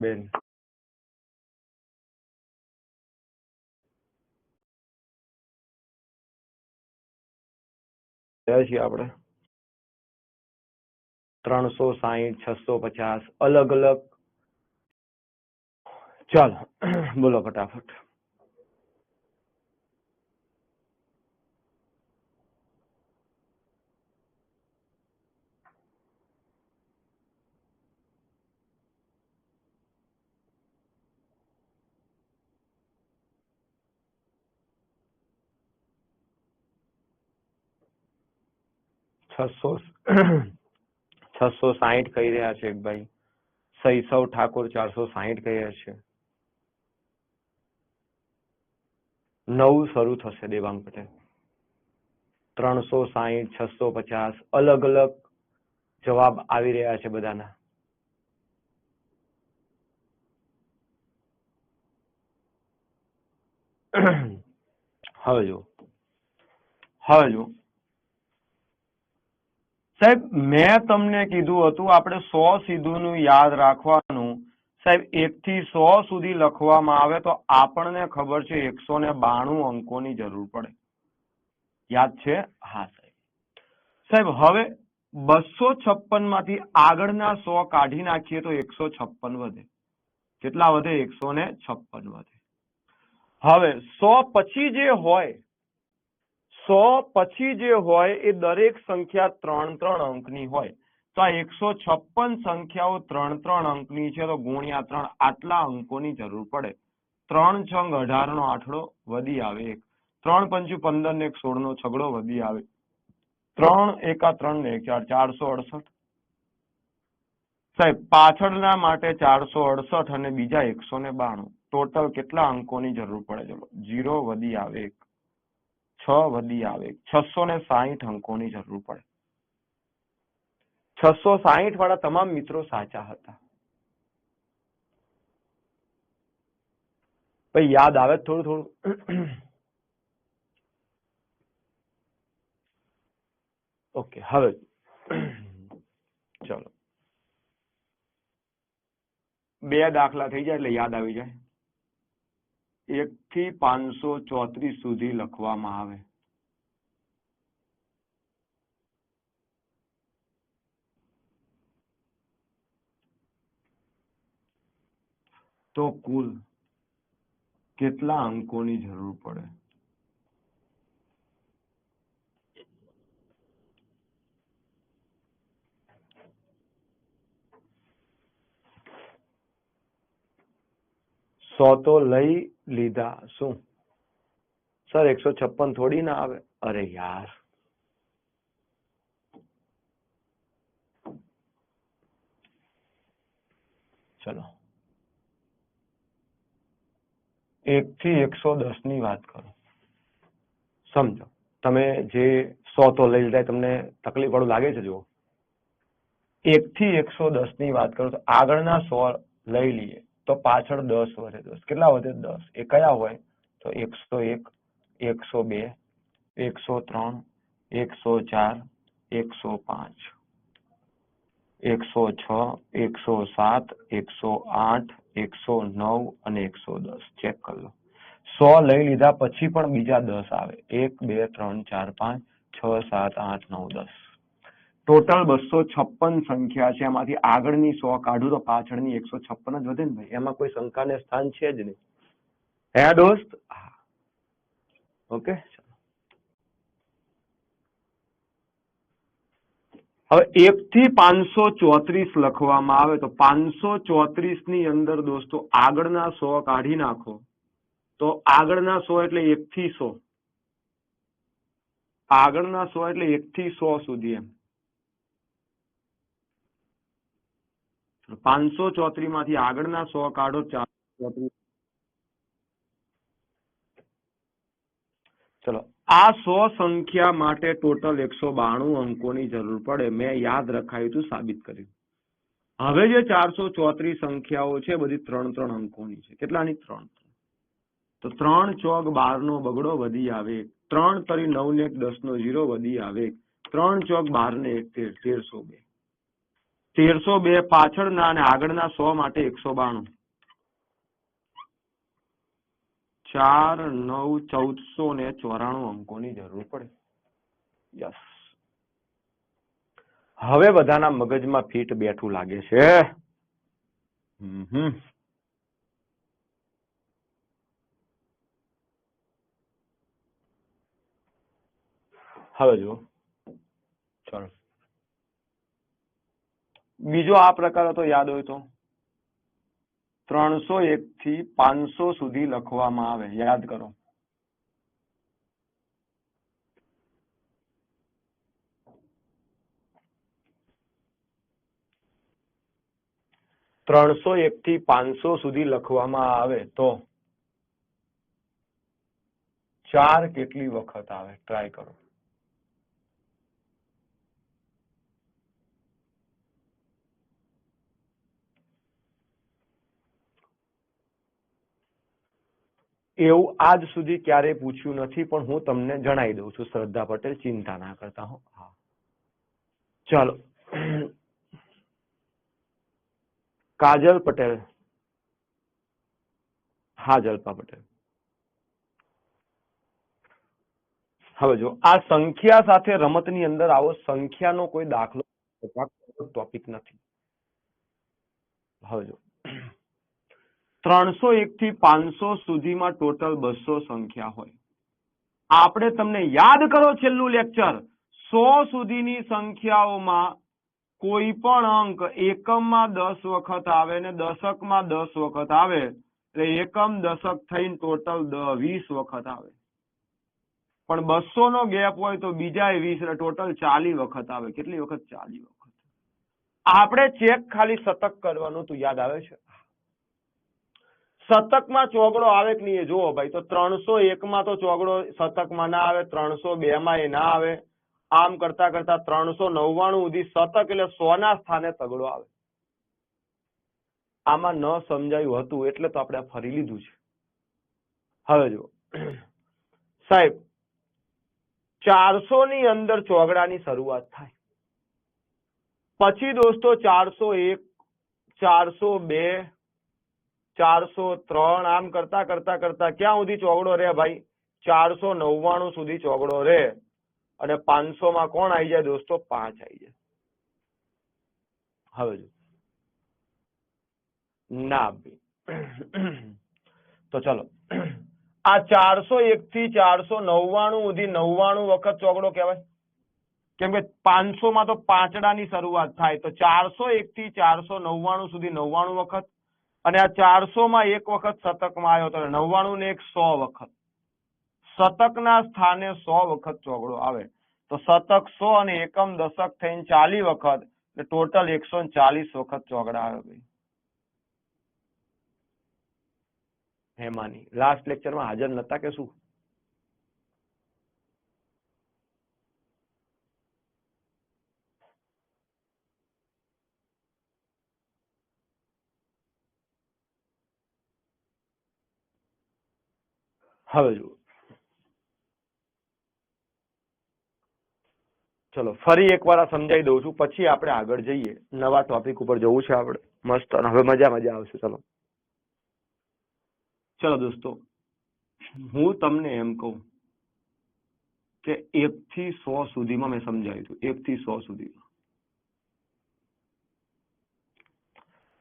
બેન છીએ આપણે 360, 650 અલગ અલગ. ચાલો બોલો ફટાફટ. છસો 660 કહી રહ્યા છે એક ભાઈ. શૈશવ ઠાકોર 460 કહી રહ્યા છે. 9 શરૂ થશે દેવાંગ પટેલ. 360, 650 અલગ અલગ જવાબ આવી રહ્યા છે બધાના. હવે જો સાહેબ મેં તમને કીધું હતું આપણે 100 સીધુંનું યાદ રાખવાનું. સાહેબ 1 થી 100 સુધી લખવામાં આવે તો આપણને ખબર છે 192 અંકોની જરૂર પડે. યાદ છે? હા સાહેબ. સાહેબ હવે 256 માંથી આગળના 100 કાઢી નાખીએ તો 156 વધે. કેટલા વધે? 156 વધે. હવે 100 પછી જે હોય 100 પછી જે હોય એ દરેક સંખ્યા 3-3 અંકની હોય. તો આ 156 સંખ્યાઓ 3-3 અંકની છે તો ગુણ્યા 3 આટલા અંકોની જરૂર પડે. 3 છંગ 18 નો આઠડો વધી આવે 1. 3 પંચું 15 ને 1 16 નો છગડો વધી આવે. 3 એકા 3 ને 1 4 468. સાહેબ પાછળના માટે 468 અને બીજા 192. ટોટલ કેટલા અંકોની જરૂર પડે? ચલો 0 વધી આવે 1, 6 વધી આવે 660 અંકોની જરૂર પડે. 660 વાળા તમામ મિત્રો સાચા હતા. ભાઈ યાદ આવે થોડું ઓકે. હવે ચલો 2 દાખલા થઈ જાય એટલે યાદ આવી જાય. 1 થી 534 સુધી લખવામાં આવે તો કુલ કેટલા અંકોની જરૂર પડે? સો તો લઈ લીધા. શું સર 156 થોડી ના આવે? અરે યાર ચલો 1 થી 110 ની વાત કરો. સમજો તમે જે 100 તો લઈ લીધા તમને તકલીફ વાળું લાગે છે. જુઓ 1 થી 110 ની વાત કરો તો આગળના 100 લઈ લઈએ તો પાછળ 10 વધે. 10 કેટલા વધે? 10. એ કયા હોય? તો 101, 102, 103, 104, 105, 106, 107, 108, 109 અને 110. ચેક કરી લો. 100 લઈ લીધા પછી પણ બીજા 10 આવે. 1, 2, 3, 4, 5, 6, 7, 8, 9, 10. ટોટલ 256 સંખ્યા છે. એમાંથી આગળની 100 કાઢું તો પાછળની 156 જ વધે ને ભાઈ. એમાં કોઈ શંકાને સ્થાન છે જ નહીં. હે દોસ્ત? ઓકે. હવે 1 થી 534 લખવામાં આવે તો 534 ની અંદર દોસ્તો આગળના 100 કાઢી નાખો તો આગળના 100 એટલે 1 થી 100. આગળના 100 એટલે 1 થી 100 સુધી એમ. 534 માંથી આગળના 100 કાઢો 434. ચલો આ 100 સંખ્યા માટે ટોટલ 192 અંકોની જરૂર પડે. મેં યાદ રખાયું હતું, સાબિત કર્યું. હવે જે 434 સંખ્યાઓ છે બધી 3-3 અંકોની છે. કેટલાની? 3. તો 3 ચોક 12 નો બગડો વધી આવે. 3 તરી 9 ને 1 10 નો 0 વધી આવે. 3 ચોક 12 ને 1 13, 1302. 1302 પાછળના અને આગળના 100 માટે 192. 4, 9, 1494 અંકોની જરૂર પડે. યસ. હવે બધાના મગજમાં ફીટ બેઠું લાગે છે. હવે જો ચલો બીજો આ પ્રકાર હતો યાદ હોય તો 301 થી 500 સુધી લખવામાં આવે. યાદ કરો. 301 થી 500 સુધી લખવામાં આવે તો 4 કેટલી વખત આવે? ટ્રાય કરો. એવું આજ સુધી ક્યારેય પૂછ્યું નથી, પણ હું તમને જણાવી દઉં છું. શ્રદ્ધા પટેલ, ચિંતા ના કરતા હો. હા, ચાલો. કાજલ પટેલ. હા, જલ્પા પટેલ. હવે જો આ સંખ્યા સાથે રમતની અંદર આવો સંખ્યાનો કોઈ દાખલો ટોપિક નથી. હવે જો 301 થી 500 સુધીમાં ટોટલ 200 સંખ્યા હોય. આપણે તમને યાદ કરો છેલ્લું લેક્ચર 100 સુધીની સંખ્યાઓમાં કોઈ પણ અંક એકમમાં 10 વખત આવે ને દશકમાં 10 વખત આવે એટલે એકમ દશક થઈને ટોટલ 20 વખત આવે. પણ 200 નો ગેપ હોય તો બીજા 20 એટલે ટોટલ 40 વખત આવે. કેટલી વખત? 40 વખત. આપણે ચેક ખાલી શતક કરવાનું તો યાદ આવે છે. શતકમાં ચોગડો આવે કે નહીં જુઓ ભાઈ. તો 301 માં તો ચોગડો શતકમાં ના આવે, 302 માં એ ના આવે. આમ કરતા કરતા 399 સુધી શતક એટલે 100 ના સ્થાને તગડો આવે. આમાં ન સમજાયું હતું એટલે તો આપણે ફરી લીધું છે. હવે જો સાહેબ 400 ની અંદર ચોગડાની શરૂઆત થાય. પછી દોસ્તો 401, 402, 403 આમ કરતા કરતા કરતા ક્યાં સુધી ચોગડો રહે ભાઈ? 499 સુધી ચોગડો રહે. અને 500 માં કોણ આવી જાય દોસ્તો? 5 આવી જાય. હવે જો ના તો ચલો આ 401 થી 499 સુધી 99 વખત ચોગડો કહેવાય. કેમ કે 500 માં તો પાંચડાની શરૂઆત થાય. તો 401 થી 499 સુધી 99 વખત. અને આ 400 માં એક વખત શતકમાં આવ્યો તો 99 ને 100 વખત. શતકના સ્થાને 100 વખત ચોગડો આવે. તો શતક 100 અને એકમ દશક થઈને 40 વખત એટલે ટોટલ 140 વખત ચોગડા આવે ભાઈ. હેમાની લાસ્ટ લેક્ચરમાં હાજર નતા કે શું? હવે જુઓ ચલો ફરી એકવાર સમજાવી દઉં છું, પછી આપણે આગળ જઈએ. નવા ટોપિક ઉપર જવું છે આપણે. મસ્ત. હવે મજા આવશે. ચલો ચલો દોસ્તો, હું તમને એમ કહું કે 1 થી 100 સુધીમાં મેં સમજાવ્યું હતું. 1 થી 100 સુધીમાં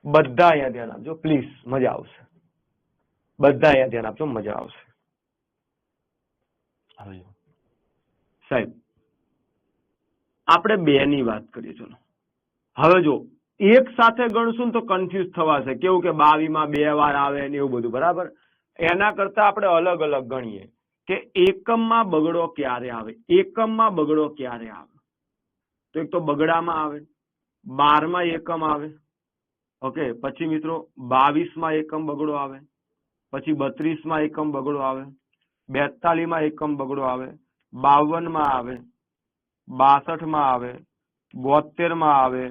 બધા અહીંયા ધ્યાન આપજો પ્લીઝ. મજા આવશે. બધા અહીંયા ધ્યાન આપજો, મજા આવશે. હવે સાહેબ આપણે 2 ની વાત કરીએ. ચલો હવે જો એક સાથે ગણશું તો કન્ફ્યુઝ થવાશે. કેવું કે 22 માં 2 વાર આવે ને એવું બધું. બરાબર. એના કરતા આપણે અલગ અલગ ગણીએ કે એકમમાં બગડો ક્યારે આવે. એકમમાં બગડો ક્યારે આવે? તો એક તો બગડામાં આવે, 12 માં એકમ આવે. ઓકે. પછી મિત્રો 22 માં એકમ બગડો આવે. પછી 32 માં એકમ બગડો આવે. 42 માં એકમ બગડો આવે. 52 માં આવે. 62 માં આવે. 72 માં આવે.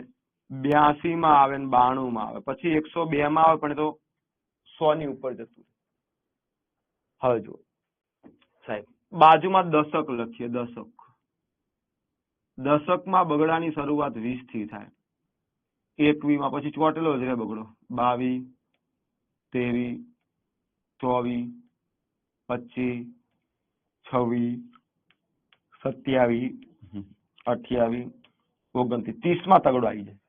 82 માં આવે ને 92 માં આવે. પછી 102 માં આવે, પણ એ તો 100 ની ઉપર જતું. હવે જુઓ સાહેબ બાજુમાં દશક લખીએ. દશકમાં બગડાની શરૂઆત 20 થી થાય. 21 માં પછી ચોટેલો જ રે બગડો 22 23 24 25 26 27 28 29 30 માં તગડો આવી જાય.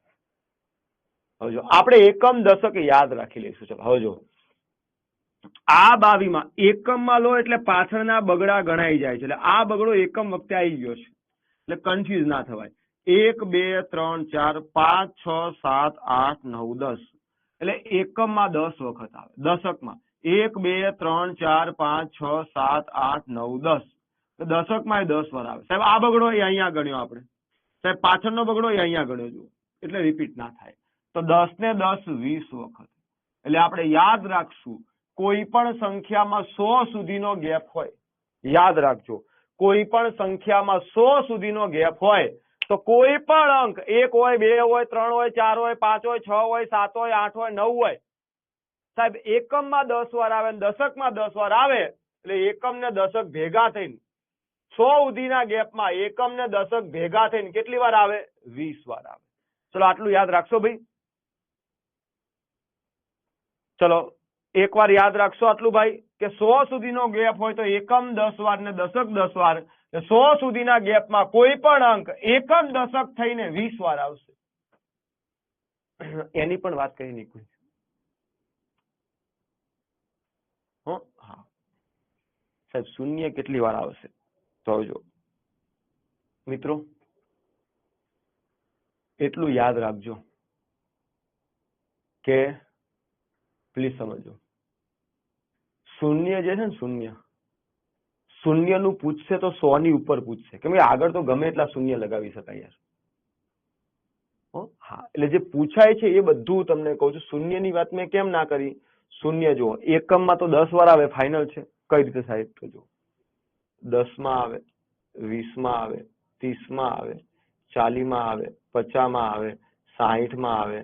હવે જો આપણે એકમ દશક યાદ રાખી લઈશું. ચલો હવે જો આ 22 માં એકમ માં લો એટલે પાછળના બગડા ગણાઈ જાય છે. એટલે આ બગડો એકમ વખતે આવી ગયો છે એટલે કન્ફ્યુઝ ના થવાય. 1 2 3 4 5 6 7 8 9 10 એટલે એકમ માં 10 વખત આવે. દશક માં 1 2 3 4 5 6 7 8 9 10 દશક માં 10 વાર આવે. સાહેબ આ બગડો એ અહીંયા ગણ્યો આપણે. સાહેબ પાછળનો બગડો એ અહીંયા ગણ્યો જુઓ એટલે રિપીટ ના થાય. તો 10 ને 10 20 વખત. એટલે આપણે યાદ રાખશું કોઈ પણ સંખ્યામાં 100 સુધીનો ગેપ હોય, યાદ રાખજો કોઈ પણ સંખ્યામાં 100 સુધીનો ગેપ હોય તો કોઈ પણ અંક 1 હોય 2 હોય 3 હોય 4 હોય 5 હોય 6 હોય 7 હોય 8 હોય 9 હોય સાહેબ એકમમાં 10 વાર આવે અને દશકમાં 10 વાર આવે એટલે એકમ ને દશક ભેગા થઈને 100 સુધીના ગેપમાં એકમ ને દશક ભેગા થઈને કેટલી વાર આવે? 20 વાર આવે. ચલો આટલું યાદ રાખશો ભાઈ. ચલો એકવાર યાદ રાખશો આટલું ભાઈ કે 100 સુધીનો ગેપ હોય તો એકમ 10 વાર ને દશક 10 વાર. 100 સુધીના ગેપમાં કોઈ પણ અંક એકમ દશક થઈને 20 વાર આવશે. એની પણ વાત કરી નીકળી. હા સાહેબ શૂન્ય કેટલી વાર આવશે તો જો મિત્રો એટલું યાદ રાખજો કે પ્લીઝ સમજો શૂન્ય જે છે ને શૂન્ય નું પૂછશે તો 100 ની ઉપર પૂછશે કેમ કે આગળ તો ગમે એટલા શૂન્ય લગાવી શકાય યાર. હા એટલે જે પૂછાય છે એ બધું તમને કહું છું. શૂન્યની વાત મેં કેમ ના કરી? શૂન્ય જુઓ એકમમાં તો 10 વાર આવે ફાઇનલ છે. કઈ રીતે સાહેબ? તો જો 10 માં આવે 20 માં આવે 30 માં આવે 40 માં આવે 50 માં આવે 60 માં આવે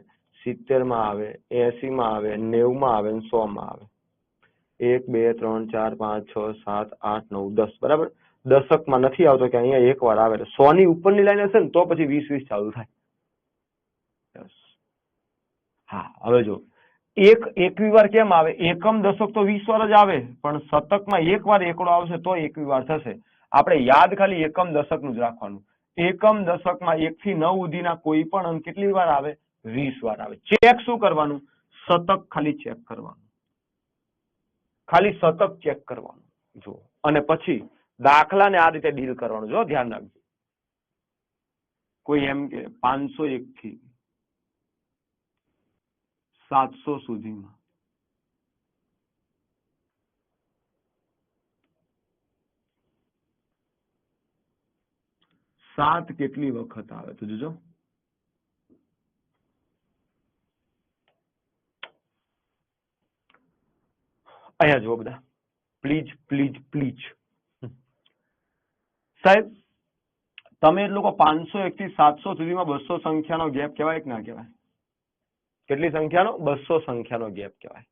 70 માં આવે 80 માં આવે 90 માં આવે 100 માં આવે. 1 2 3 4 5 6 7 8 9 10 બરાબર. દશકમાં નથી આવતો કે અહીંયા એક વાર આવે 100 ની ઉપરની લાઈન હશે ને તો પછી 20 20 ચાલુ થાય. હા હવે જો એકવી વાર કેમ આવે? એકમ દશક તો 20 વાર જ આવે પણ શતકમાં એક વાર એકડો આવશે તો એકવી વાર થશે. આપણે યાદ ખાલી એકમ દશક નું જ રાખવાનું. એકમ દશકમાં 1 થી 9 સુધીના કોઈ પણ અંક કેટલી વાર આવે? 20 વાર આવે. ચેક શું કરવાનું? શતક ખાલી ચેક કરવાનું. ખાલી શતક ચેક કરવાનું જો અને પછી દાખલાને આ રીતે ડીલ કરવાનું. જો ધ્યાન રાખજો. કોઈ એમ કે 501 થી 700 સુધીમાં 7 કેટલી વખત આવે તો જોજો. અહીંયા જુઓ બધા પ્લીઝ પ્લીઝ પ્લીઝ સાહેબ તમે એ લોકો 501 થી 700 સુધીમાં 200 સંખ્યાનો ગેપ કહેવાય કે ના કહેવાય? કેટલી સંખ્યાનો? 200 સંખ્યાનો ગેપ કહેવાય.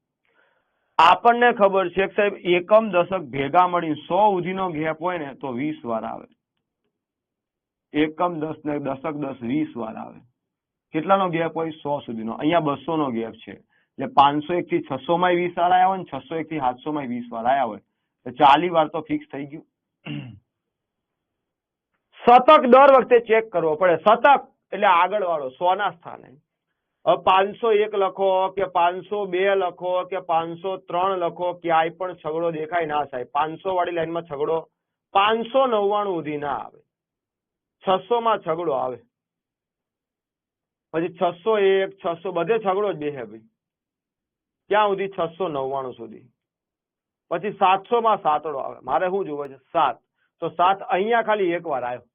આપણને ખબર છે કે સાહેબ એકમ દશક ભેગા મળી 100 સુધીનો ગેપ હોય ને તો 20 વાર આવે. એકમ 10 ને દશક 10 20 વાર આવે. કેટલાનો ગેપ હોય? 100 સુધીનો. અહીંયા 200 નો ગેપ છે એટલે 501 થી 600 માં 20 વાર આવ્યા હોય ને 601 થી 700 માં 20 વાર આવ્યા હોય તો 40 વાર તો ફિક્સ થઈ ગયું. શતક દર વખતે ચેક કરવો પડે. શતક એટલે આગળ વાળો 100 ના સ્થાને. હવે 501 લખો કે 502 લખો કે 503 લખો ક્યાંય પણ છગડો દેખાય ના સાહેબ. 500 વાળી લાઈનમાં છગડો 599 સુધી ના આવે. 600 માં છગડો આવે. પછી 601 600 બધે છગડો જ બેસે ભાઈ. ક્યાં સુધી? 699 સુધી. પછી 700 માં સાતડો આવે. મારે શું જોવે છે? 7. તો 7 અહીંયા ખાલી એક વાર આવ્યો.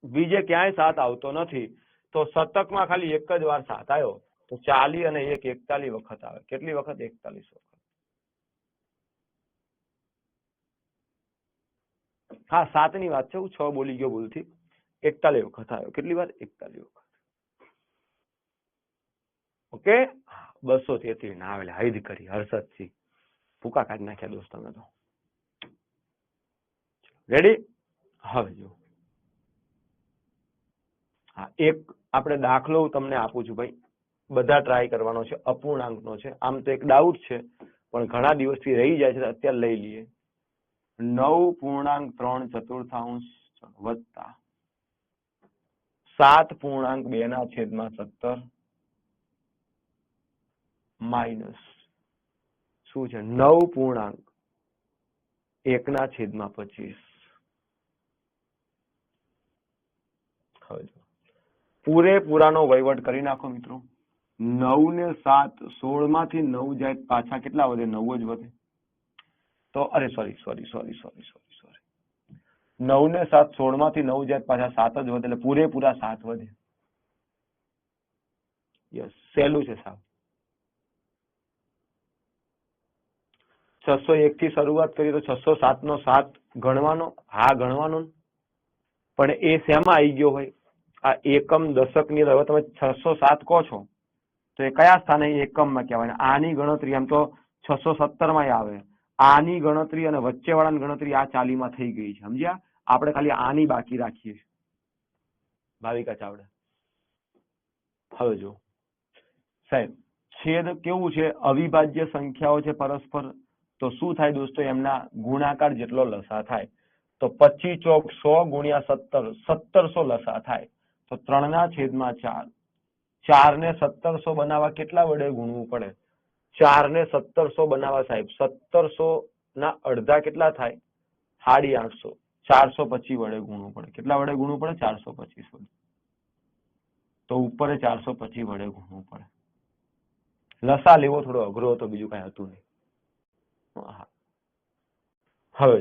બીજે ક્યાંય 7 આવતો નથી. તો શતકમાં ખાલી એક જ વાર 7 આવ્યો. તો 40 અને 1 41 વખત આવે. કેટલી વખત? 41 વખત. હા 7 ની વાત છે. હું 6 બોલી ગયો ભૂલથી. 41 વખત આવ્યો. કેટલી વાર? 41 વખત. ઓકે 233 ના આવે હૈદ કરી હર્ષદસિંહ ભૂકા કાઢી નાખ્યા દોસ્તો મેં તો. રેડી? હવે જો હા, એક આપણે દાખલો તમને આપું છું ભાઈ, બધા ટ્રાય કરવાનો છે, અપૂર્ણાંકનો છે. આમ તો એક ડાઉટ છે પણ ઘણા દિવસથી રહી જાય છે, અત્યારે લઈ લઈએ. 9.3 વત્તા 7.2/17 માઇનસ શું છે 9.1/25. હવે પૂરેપૂરાનો વહીવટ કરી નાખો મિત્રો. 9 ને 7 16 માંથી 9 જાય પાછા કેટલા વધે? 9 જ વધે. તો અરે સોરી 9 ને 7 16 માંથી 9 જાય પાછા 7 જ વધે, એટલે પૂરેપૂરા 7 વધે. યસ, સહેલું છે સાહેબ. 601 થી શરૂઆત કરીએ તો 607 નો 7 ગણવાનો. હા, ગણવાનો. પણ એ શેમાં આવી ગયો હોય? આ એકમ દશક ની અંદર. હવે તમે 607 કહો છો તો એ કયા સ્થાને એકમમાં કહેવાય? આની ગણતરી આમ તો 617 માં આવે. આની ગણતરી અને વચ્ચેવાળાની ગણતરી આ 40 માં થઈ ગઈ છે, સમજ્યા? આપણે ખાલી આની બાકી રાખીએ છીએ. ભાવિકા ચાવડા. હવે જો સાહેબ, છેદ કેવું છે? અવિભાજ્ય સંખ્યાઓ છે પરસ્પર, તો શું થાય દોસ્તો? એમના ગુણાકાર જેટલો લસા થાય. તો 25 ચોક 100 ગુણ્યા 17 1700 લસા થાય. તો 3/4. 4 ને 1700 બનાવવા કેટલા વડે ગુણવું પડે? 4 ને 1700 બનાવવા સાહેબ 1700 ના અડધા કેટલા થાય? 850. 425 વડે ગુણવું પડે. કેટલા વડે ગુણવું પડે? 425 વડે. તો ઉપર 425 વડે ગુણવું પડે. લસા લેવો થોડો અઘરો હતો, બીજું કઈ હતું નહીં. હવે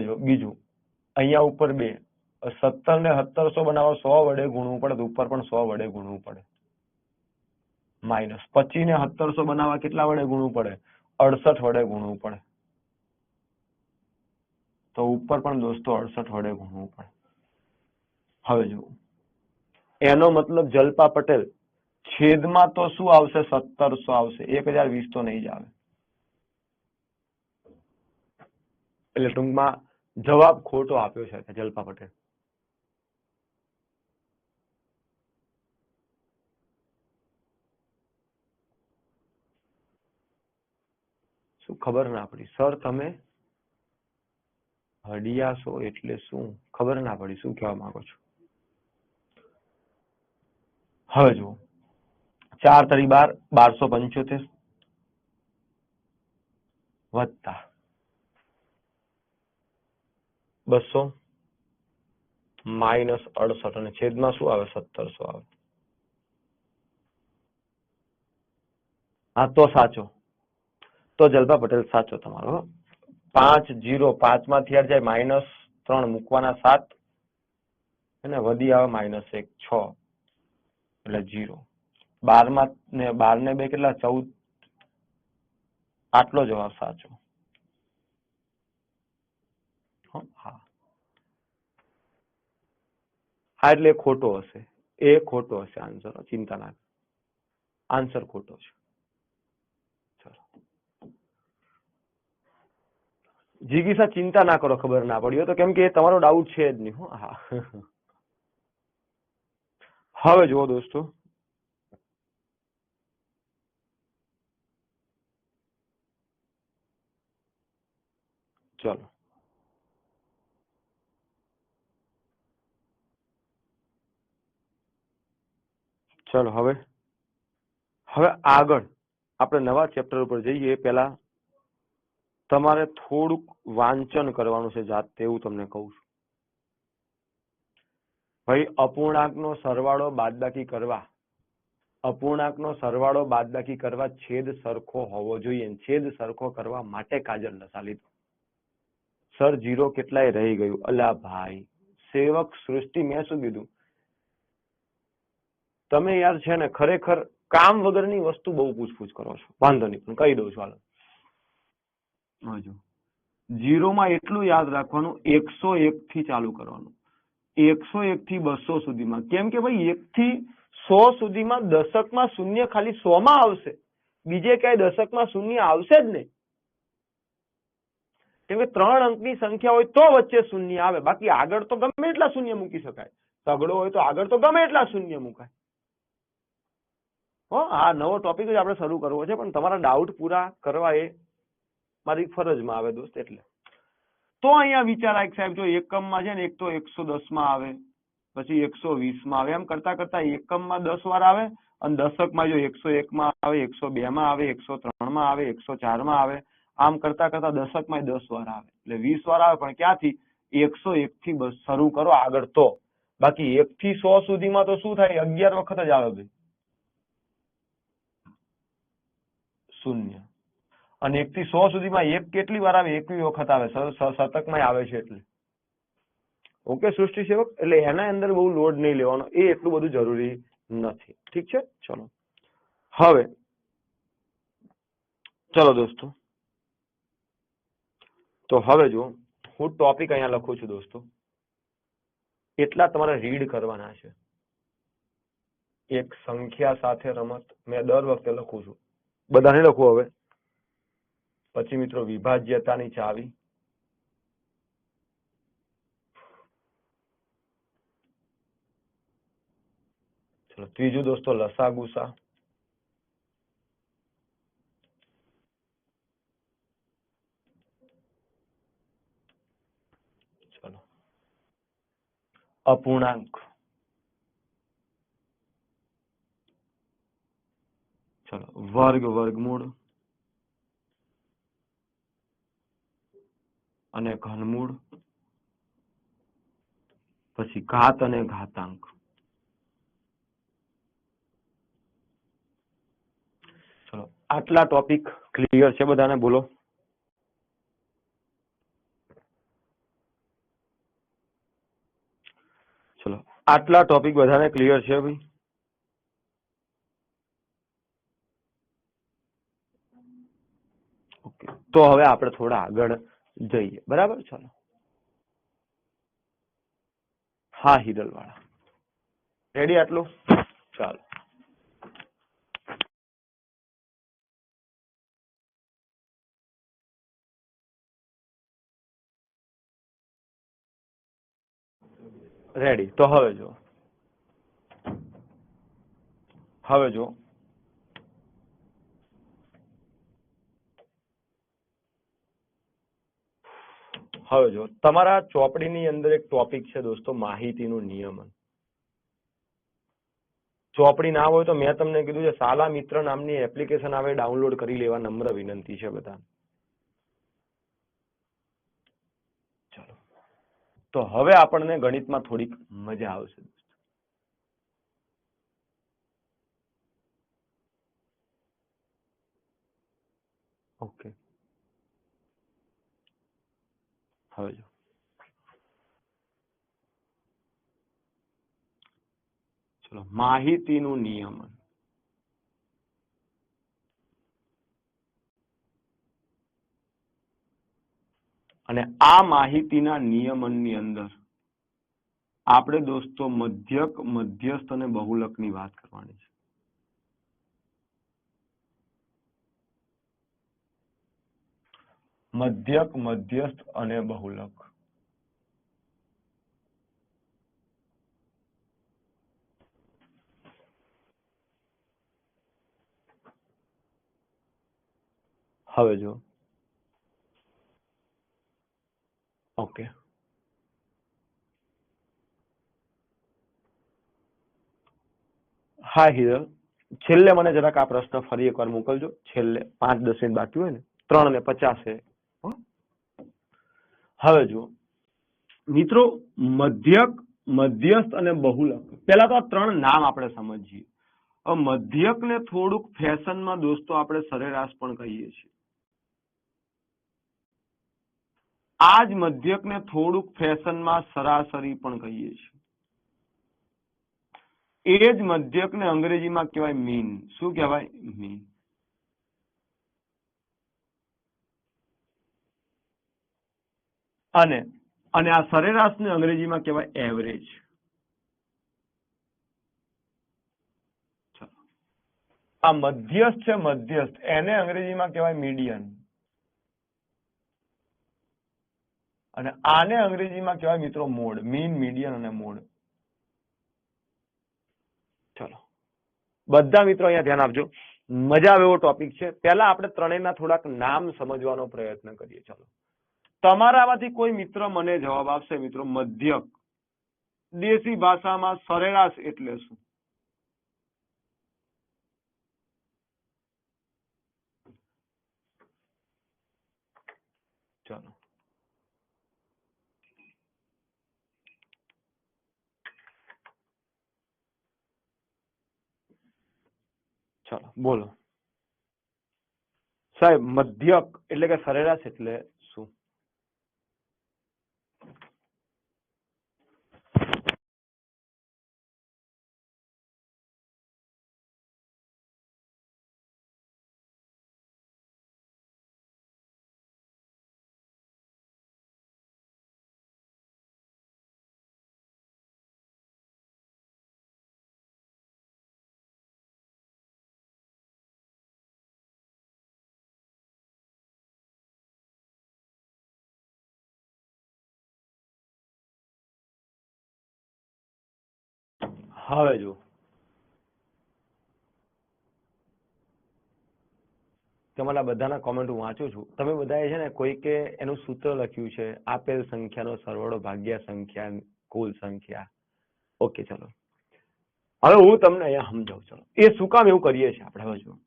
જો બીજું, અહીંયા ઉપર 2. 17 ને 1700 બનાવવા 100 વડે ગુણવું પડે, તો ઉપર પણ 100 વડે ગુણવું પડે. માઇનસ 25 ને 1700 બનાવવા કેટલા વડે ગુણવું પડે? 68 વડે ગુણવું પડે. તો ઉપર પણ દોસ્તો 68 વડે ગુણવું પડે. હવે જુઓ, એનો મતલબ જલ્પા પટેલ છેદમાં તો શું આવશે? 1700 આવશે. 1020 તો નહીં જ આવે. એટલે ટૂંકમાં જવાબ ખોટો આપ્યો છે જલ્પા પટેલ. શું ખબર ના પડી સર? તમે હડિયા છો એટલે શું? ખબર ના પડી શું કહેવા માંગો છો? હવે જુઓ, 4 તરી 12, 1275 વત્તા 200 માઇનસ 68 અને છેદમાં શું આવે? 1700 આવે. હા, તો સાચો. તો જલ્પા પટેલ સાચો તમારો. 5 0 5 માંથી જાય -3 મૂકવાના 7 અને વધી આવે -1 6 એટલે 0. 12 માં ને 12 ને 2 કેટલા? 14. આટલો જવાબ સાચો. હા, એટલે ખોટો હશે. એ ખોટો હશે આન્સર. ચિંતા ના, આન્સર ખોટો છે. જીગીસા ચિંતા ના કરો, ખબર ના પડી હોય તો, કેમ કે તમારો ડાઉટ છે જ નહીં. હા. હવે જુઓ દોસ્તો, ચલો હવે આગળ આપણે નવા ચેપ્ટર ઉપર જઈએ પહેલા તમારે થોડુંક વાંચન કરવાનું છે જાતે, એવું તમને કહું છું ભાઈ. અપૂર્ણાંકનો સરવાળો બાદબાકી કરવા, અપૂર્ણાંકનો સરવાળો બાદબાકી કરવા છેદ સરખો હોવો જોઈએ. છેદ સરખો કરવા માટે કાજલ લસા લીધો. સર 0 કેટલાય રહી ગયું. અલા ભાઈ સેવક સૃષ્ટિ, મેં શું કીધું? તમે યાર છે ને ખરેખર કામ વગરની વસ્તુ બહુ પૂછપૂછ કરો છો. વાંધો નહીં, પણ કહી દઉં છું. હાલો, 0 માં એટલું યાદ રાખવાનું 101 થી ચાલુ કરવાનું. 101 થી 200 સુધીમાં. કેમ કે ભાઈ 1 થી 100 સુધીમાં દશકમાં શૂન્ય ખાલી 100 માં આવશે, બીજે ક્યાંય દશકમાં શૂન્ય આવશે જ નહીં. કેમ કે 3 અંકની સંખ્યા હોય તો વચ્ચે શૂન્ય આવે, બાકી આગળ તો ગમે એટલા શૂન્ય મૂકી શકાય. તગડો હોય તો આગળ તો ગમે એટલા શૂન્ય મુકાય. હો, આ નવો ટોપિક જ આપણે શરૂ કરવો છે, પણ તમારા ડાઉટ પૂરા કરવા એ મારી ફરજમાં આવે દોસ્ત. એટલે તો અહીંયા વિચાર આવે સાહેબ, જો એકમમાં છે ને એક તો 110 માં આવે, પછી 120 માં આવે, એમ કરતા કરતા એકમમાં 10 વાર આવે, અને દશકમાં જો 101 માં આવે, 102 માં આવે, 103 માં આવે, 104 માં આવે, આમ કરતા કરતા દશકમાં 10 વાર આવે, એટલે 20 વાર આવે. પણ ક્યાંથી? 101 થી બસ શરૂ કરો આગળ તો. બાકી 1 થી 100 સુધીમાં તો શું થાય? 11 વખત જ આવે ભાઈ, શૂન્ય. અને 1 થી 100 સુધીમાં એક કેટલી વાર આવે? 21 વખત આવે, શતકમાં આવે છે એટલે. ઓકે સૃષ્ટિ સેવક, એટલે એના અંદર બહુ લોડ નહીં લેવાનો, એ એટલું બધું જરૂરી નથી. ઠીક છે, ચલો. હવે ચલો દોસ્તો, તો હવે જો હું ટોપિક અહીંયા લખું છું દોસ્તો, એટલા તમારે રીડ કરવાના છે. એક સંખ્યા સાથે રમત, મેં દર વખતે લખું છું, બધાને લખું હવે. પછી મિત્રો વિભાજ્યતાની ચાવી, ચલો. ત્રીજું દોસ્તો લસા ગુસા, ચલો. અપૂર્ણાંક, ચલો. વર્ગ, વર્ગમૂળ અને ઘનમૂળ, પછી ઘાત અને ઘાતાંક. ચલો, આટલા ટોપિક ક્લિયર છે બધાને? બોલો. ચલો, આટલા ટોપિક બધાને ક્લિયર છે ભાઈ? ઓકે, તો હવે આપણે થોડા આગળ જઈએ, બરાબર? ચલો. હા હિરલ વાળા, રેડી આટલું? ચાલો. રેડી. તો હવે જો, હવે જો હવે જો તમારા ચોપડીની અંદર એક ટોપિક છે દોસ્તો, માહિતીનું નિયમન. ચોપડી ના હોય તો મેં તમને કીધું છે, શાલા મિત્ર નામની એપ્લિકેશન આવે, ડાઉનલોડ કરી લેવા નમ્ર વિનંતી છે બધા. ચાલો, તો હવે આપણને ગણિતમાં થોડીક મજા આવશે. ઓકે, હવે જો ચલો, માહિતીનું નિયમન. અને આ માહિતીના નિયમનની અંદર આપણે દોસ્તો મધ્યક, મધ્યસ્થ અને બહુલકની વાત કરવાની છે. મધ્યક, મધ્યસ્થ અને બહુલક. હવે જો ઓકે, હા હિરલ, છેલ્લે મને જરાક આ પ્રશ્ન ફરી એકવાર મોકલજો. છેલ્લે 5-10 મિનિટ બાકી હોય ને, 3:50. હવે જુઓ મિત્રો, મધ્યક, મધ્યસ્થ અને બહુલક, પેલા તો આ ત્રણ નામ આપણે સમજીએ. હવે મધ્યકને થોડુંક ફેશનમાં દોસ્તો આપણે સરેરાશ પણ કહીએ છીએ. આ જ મધ્યકને થોડુંક ફેશનમાં સરાસરી પણ કહીએ છીએ. એ જ મધ્યકને અંગ્રેજીમાં કહેવાય મીન. શું કહેવાય? મીન. અને અને આ સરેરાશને અંગ્રેજીમાં કહેવાય એવરેજ. આ મધ્યસ્થ છે, મધ્યસ્થ, એને અંગ્રેજીમાં કહેવાય મીડિયન. અને આને અંગ્રેજીમાં કહેવાય મિત્રો મોડ. મીન, મીડિયન અને મોડ. ચલો બધા મિત્રો અહીંયા ધ્યાન આપજો, મજા આવે એવો ટોપિક છે. પહેલા આપણે ત્રણેયના થોડાક નામ સમજવાનો પ્રયત્ન કરીએ. ચલો તમારામાંથી કોઈ મિત્ર મને જવાબ આપશે મિત્રો, મધ્યક દેશી ભાષામાં સરેરાશ એટલે શું? ચલો ચલો બોલો સાહેબ, મધ્યક એટલે કે સરેરાશ એટલે શું? હવે જો તમારા બધાના કોમેન્ટ હું વાંચું છું. તમે બધાએ છે ને કોઈકે એનું સૂત્ર લખ્યું છે, આપેલ સંખ્યાનો સરવાળો ભાગ્યા સંખ્યા કુલ સંખ્યા. ઓકે ચલો હવે હું તમને અહીંયા સમજાવું. ચલો એ શું કામ એવું કરીએ છીએ આપણે? હવે જો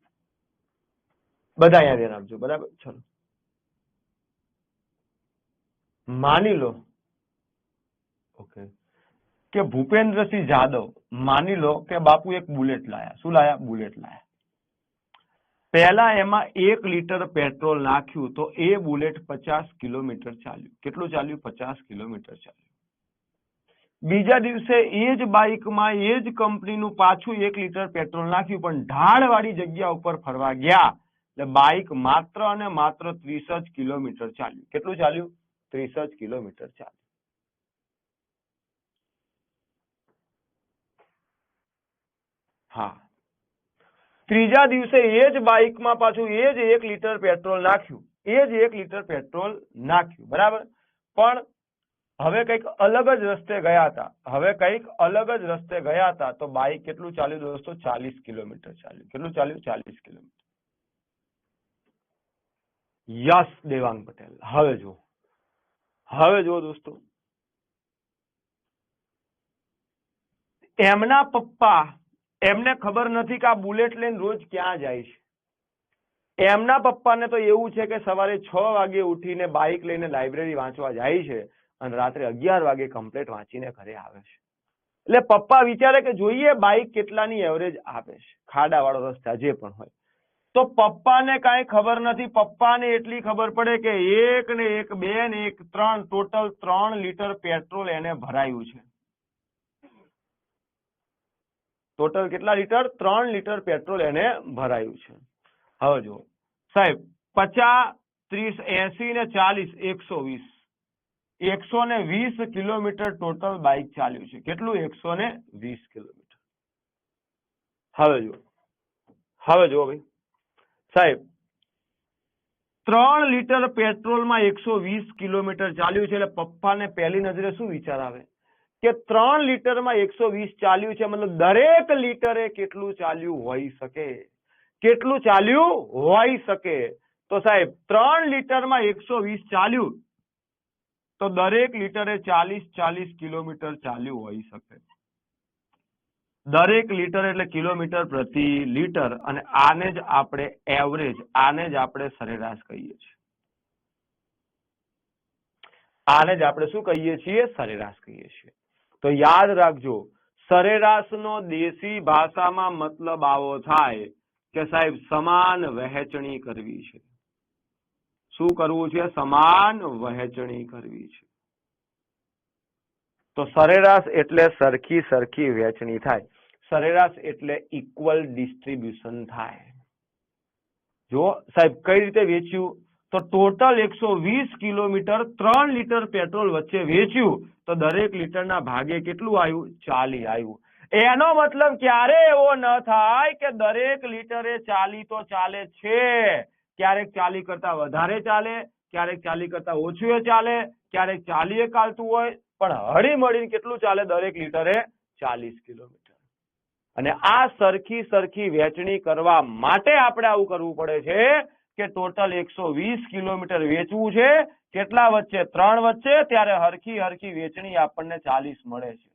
બધા અહીંયા ધ્યાન આપજો, બરાબર? ચલો માની લો ઓકે કે ભૂપેન્દ્રસિંહ જાદવ, માની લો કે બાપુ એક બુલેટ લાયા. શું લાયા? બુલેટ લાયા. પહેલા એમાં 1 લીટર પેટ્રોલ નાખ્યું તો એ બુલેટ 50 કિલોમીટર ચાલ્યું. કેટલું ચાલ્યું? 50 કિલોમીટર ચાલ્યું. બીજા દિવસે એ જ બાઇકમાં એ જ કંપનીનું પાછું 1 લીટર પેટ્રોલ નાખ્યું, પણ ઢાળવાળી જગ્યા ઉપર ફરવા ગયા એટલે બાઇક માત્ર અને માત્ર 30 જ કિલોમીટર ચાલ્યું. કેટલું ચાલ્યું? 30 જ કિલોમીટર ચાલ્યું. હા, ત્રીજા દિવસે એ જ બાઇકમાં પાછું એ જ 1 લીટર પેટ્રોલ નાખ્યું, એ જ 1 લીટર પેટ્રોલ નાખ્યું, બરાબર? પણ હવે કંઈક અલગ જ રસ્તે ગયા હતા. હવે કંઈક અલગ જ રસ્તે ગયા હતા તો બાઇક કેટલું ચાલ્યું દોસ્તો? 40 કિલોમીટર ચાલ્યું. કેટલું ચાલ્યું? 40 કિલોમીટર. યસ દેવાંગ પટેલ. હવે જો દોસ્તો, એમના પપ્પા, એમને ખબર નથી કે આ બુલેટ લઈને રોજ ક્યાં જાય છે. એમના પપ્પાને તો એવું છે કે સવારે 6 વાગે ઉઠીને બાઇક લઈને લાઇબ્રેરી વાંચવા જાય છે અને રાત્રે 11 વાગે કમ્પ્લીટ વાંચીને ઘરે આવે છે. એટલે પપ્પા વિચારે કે જોઈએ બાઇક કેટલાની એવરેજ આપે છે, ખાડાવાળો રસ્તા જે પણ હોય. તો પપ્પાને કાંઈ ખબર નથી. પપ્પાને એટલી ખબર પડે કે 1 ને 1 2 ને 1 3 ટોટલ 3 લીટર પેટ્રોલ એને ભરાયું છે. ટોટલ કેટલા લીટર? 3 લીટર પેટ્રોલ એને ભરાયું છે. હવે જો સાહેબ, 50 30 80 ને 40 120 120 કિલોમીટર ટોટલ બાઇક ચાલ્યું છે. કેટલું? 120 કિલોમીટર. હવે જો ભાઈ સાહેબ, 3 લીટર પેટ્રોલમાં 120 કિલોમીટર ચાલ્યું છે એટલે પપ્પાને પહેલી નજરે શું વિચાર આવે કે 3 લીટરમાં 120 ચાલ્યું છે, મતલબ દરેક લીટરે કેટલું ચાલ્યું હોઈ શકે? કેટલું ચાલ્યું હોઈ શકે? તો સાહેબ 3 લીટરમાં 120 ચાલ્યું તો દરેક લીટરે 40 કિલોમીટર ચાલ્યું હોઈ શકે. દરેક લીટર એટલે કિલોમીટર પ્રતિ લીટર, અને આને જ આપણે એવરેજ, આને જ આપણે સરેરાશ કહીએ છીએ. આને જ આપણે શું કહીએ છીએ? સરેરાશ કહીએ છીએ. તો યાદ રાખજો, સરેરાશનો દેશી ભાષામાં મતલબ આવો થાય કે સાહેબ સમાન વહેંચણી કરવી છે. શું કરવું છે? સમાન વહેંચણી કરવી છે. તો સરેરાશ એટલે સરખી વહેંચણી થાય. સરેરાશ એટલે ઇક્વલ ડિસ્ટ્રીબ્યુશન થાય. જો સાહેબ કઈ રીતે વેચ્યું? તો ટોટલ 120 કિલોમીટર 3 લીટર પેટ્રોલ વચ્ચે વેચ્યું તો દરેક લીટરના ભાગે કેટલું આવ્યું? 40 આવ્યું. એનો મતલબ ક્યારે એવો ન થાય કે દરેક લીટરે 40 તો ચાલે છે, ક્યારેક 40 કરતા વધારે ચાલે, ક્યારેક 40 કરતા ઓછું ચાલે, ક્યારેક 40 ચાલતું હોય, પણ હળી મળીને કેટલું ચાલે? દરેક લીટરે 40 કિલોમીટર. અને આ સરખી સરખી વહેંચણી કરવા માટે આપણે આવું કરવું પડે છે કે ટોટલ 120 કિલોમીટર વેચવું છે, કેટલા વચ્ચે? 3 વચ્ચે, ત્યારે હરખી હરખી વેચણી આપણને 40 મળે છે.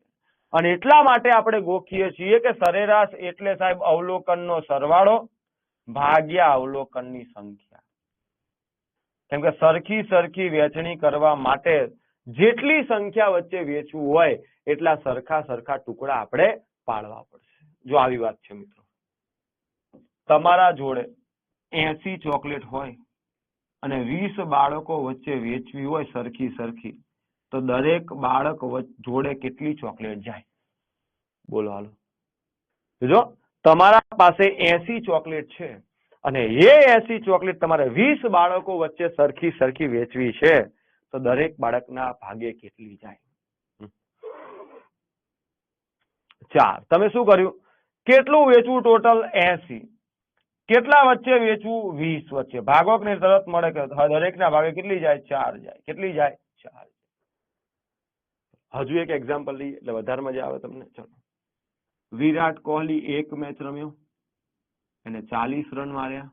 અને એટલા માટે આપણે ગોખીએ છીએ કે સરેરાશ એટલે સાહેબ અવલોકનનો સરવાળો ભાગ્યા અવલોકનની સંખ્યા. કેમ કે સરખી સરખી વહેંચણી કરવા માટે જેટલી સંખ્યા વચ્ચે વેચવું હોય એટલા સરખા સરખા ટુકડા આપણે પાડવા પડશે. જો આવી વાત છે મિત્રો, તમારા જોડે 80 ચોકલેટ હોય અને 20 બાળકો વચ્ચે વેચવી હોય સરખી સરખી, તો દરેક બાળક જોડે કેટલી ચોકલેટ જાય? બોલો હાલો. જો તમારા પાસે 80 ચોકલેટ છે અને એ 80 ચોકલેટ તમારે 20 બાળકો વચ્ચે સરખી સરખી વેચવી છે, તો દરેક બાળકના ભાગે કેટલી જાય? 4. તમે શું કર્યું? કેટલું વેચવું? ટોટલ 80. કેટલા વચ્ચે વેચવું? 20 વચ્ચે. ભાગોક ને તરત મળે કે દરેકના ભાગે કેટલી જાય? 4 જાય. કેટલી જાય? 4. હજુ એક એક્ઝામ્પલ લઈએ એટલે વધારે મજા આવે તમને. ચલો, વિરાટ કોહલી એક મેચ રમ્યો અને 40 રન માર્યા.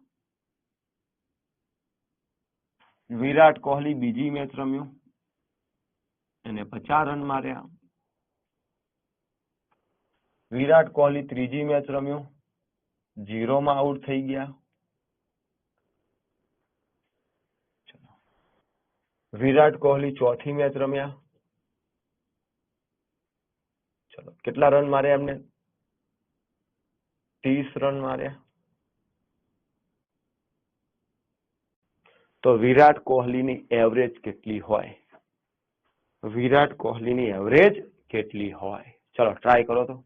વિરાટ કોહલી બીજી મેચ રમ્યો અને 50 રન માર્યા. વિરાટ કોહલી ત્રીજી મેચ રમ્યો, 0 માં આઉટ થઈ ગયા. વિરાટ કોહલી ચોથી મેચ રમ્યા. ચલો, કેટલા રન માર્યા એમને? 30 રન માર્યા. તો વિરાટ કોહલીની એવરેજ કેટલી હોય? વિરાટ કોહલીની એવરેજ કેટલી હોય? ચલો ટ્રાય કરો તો.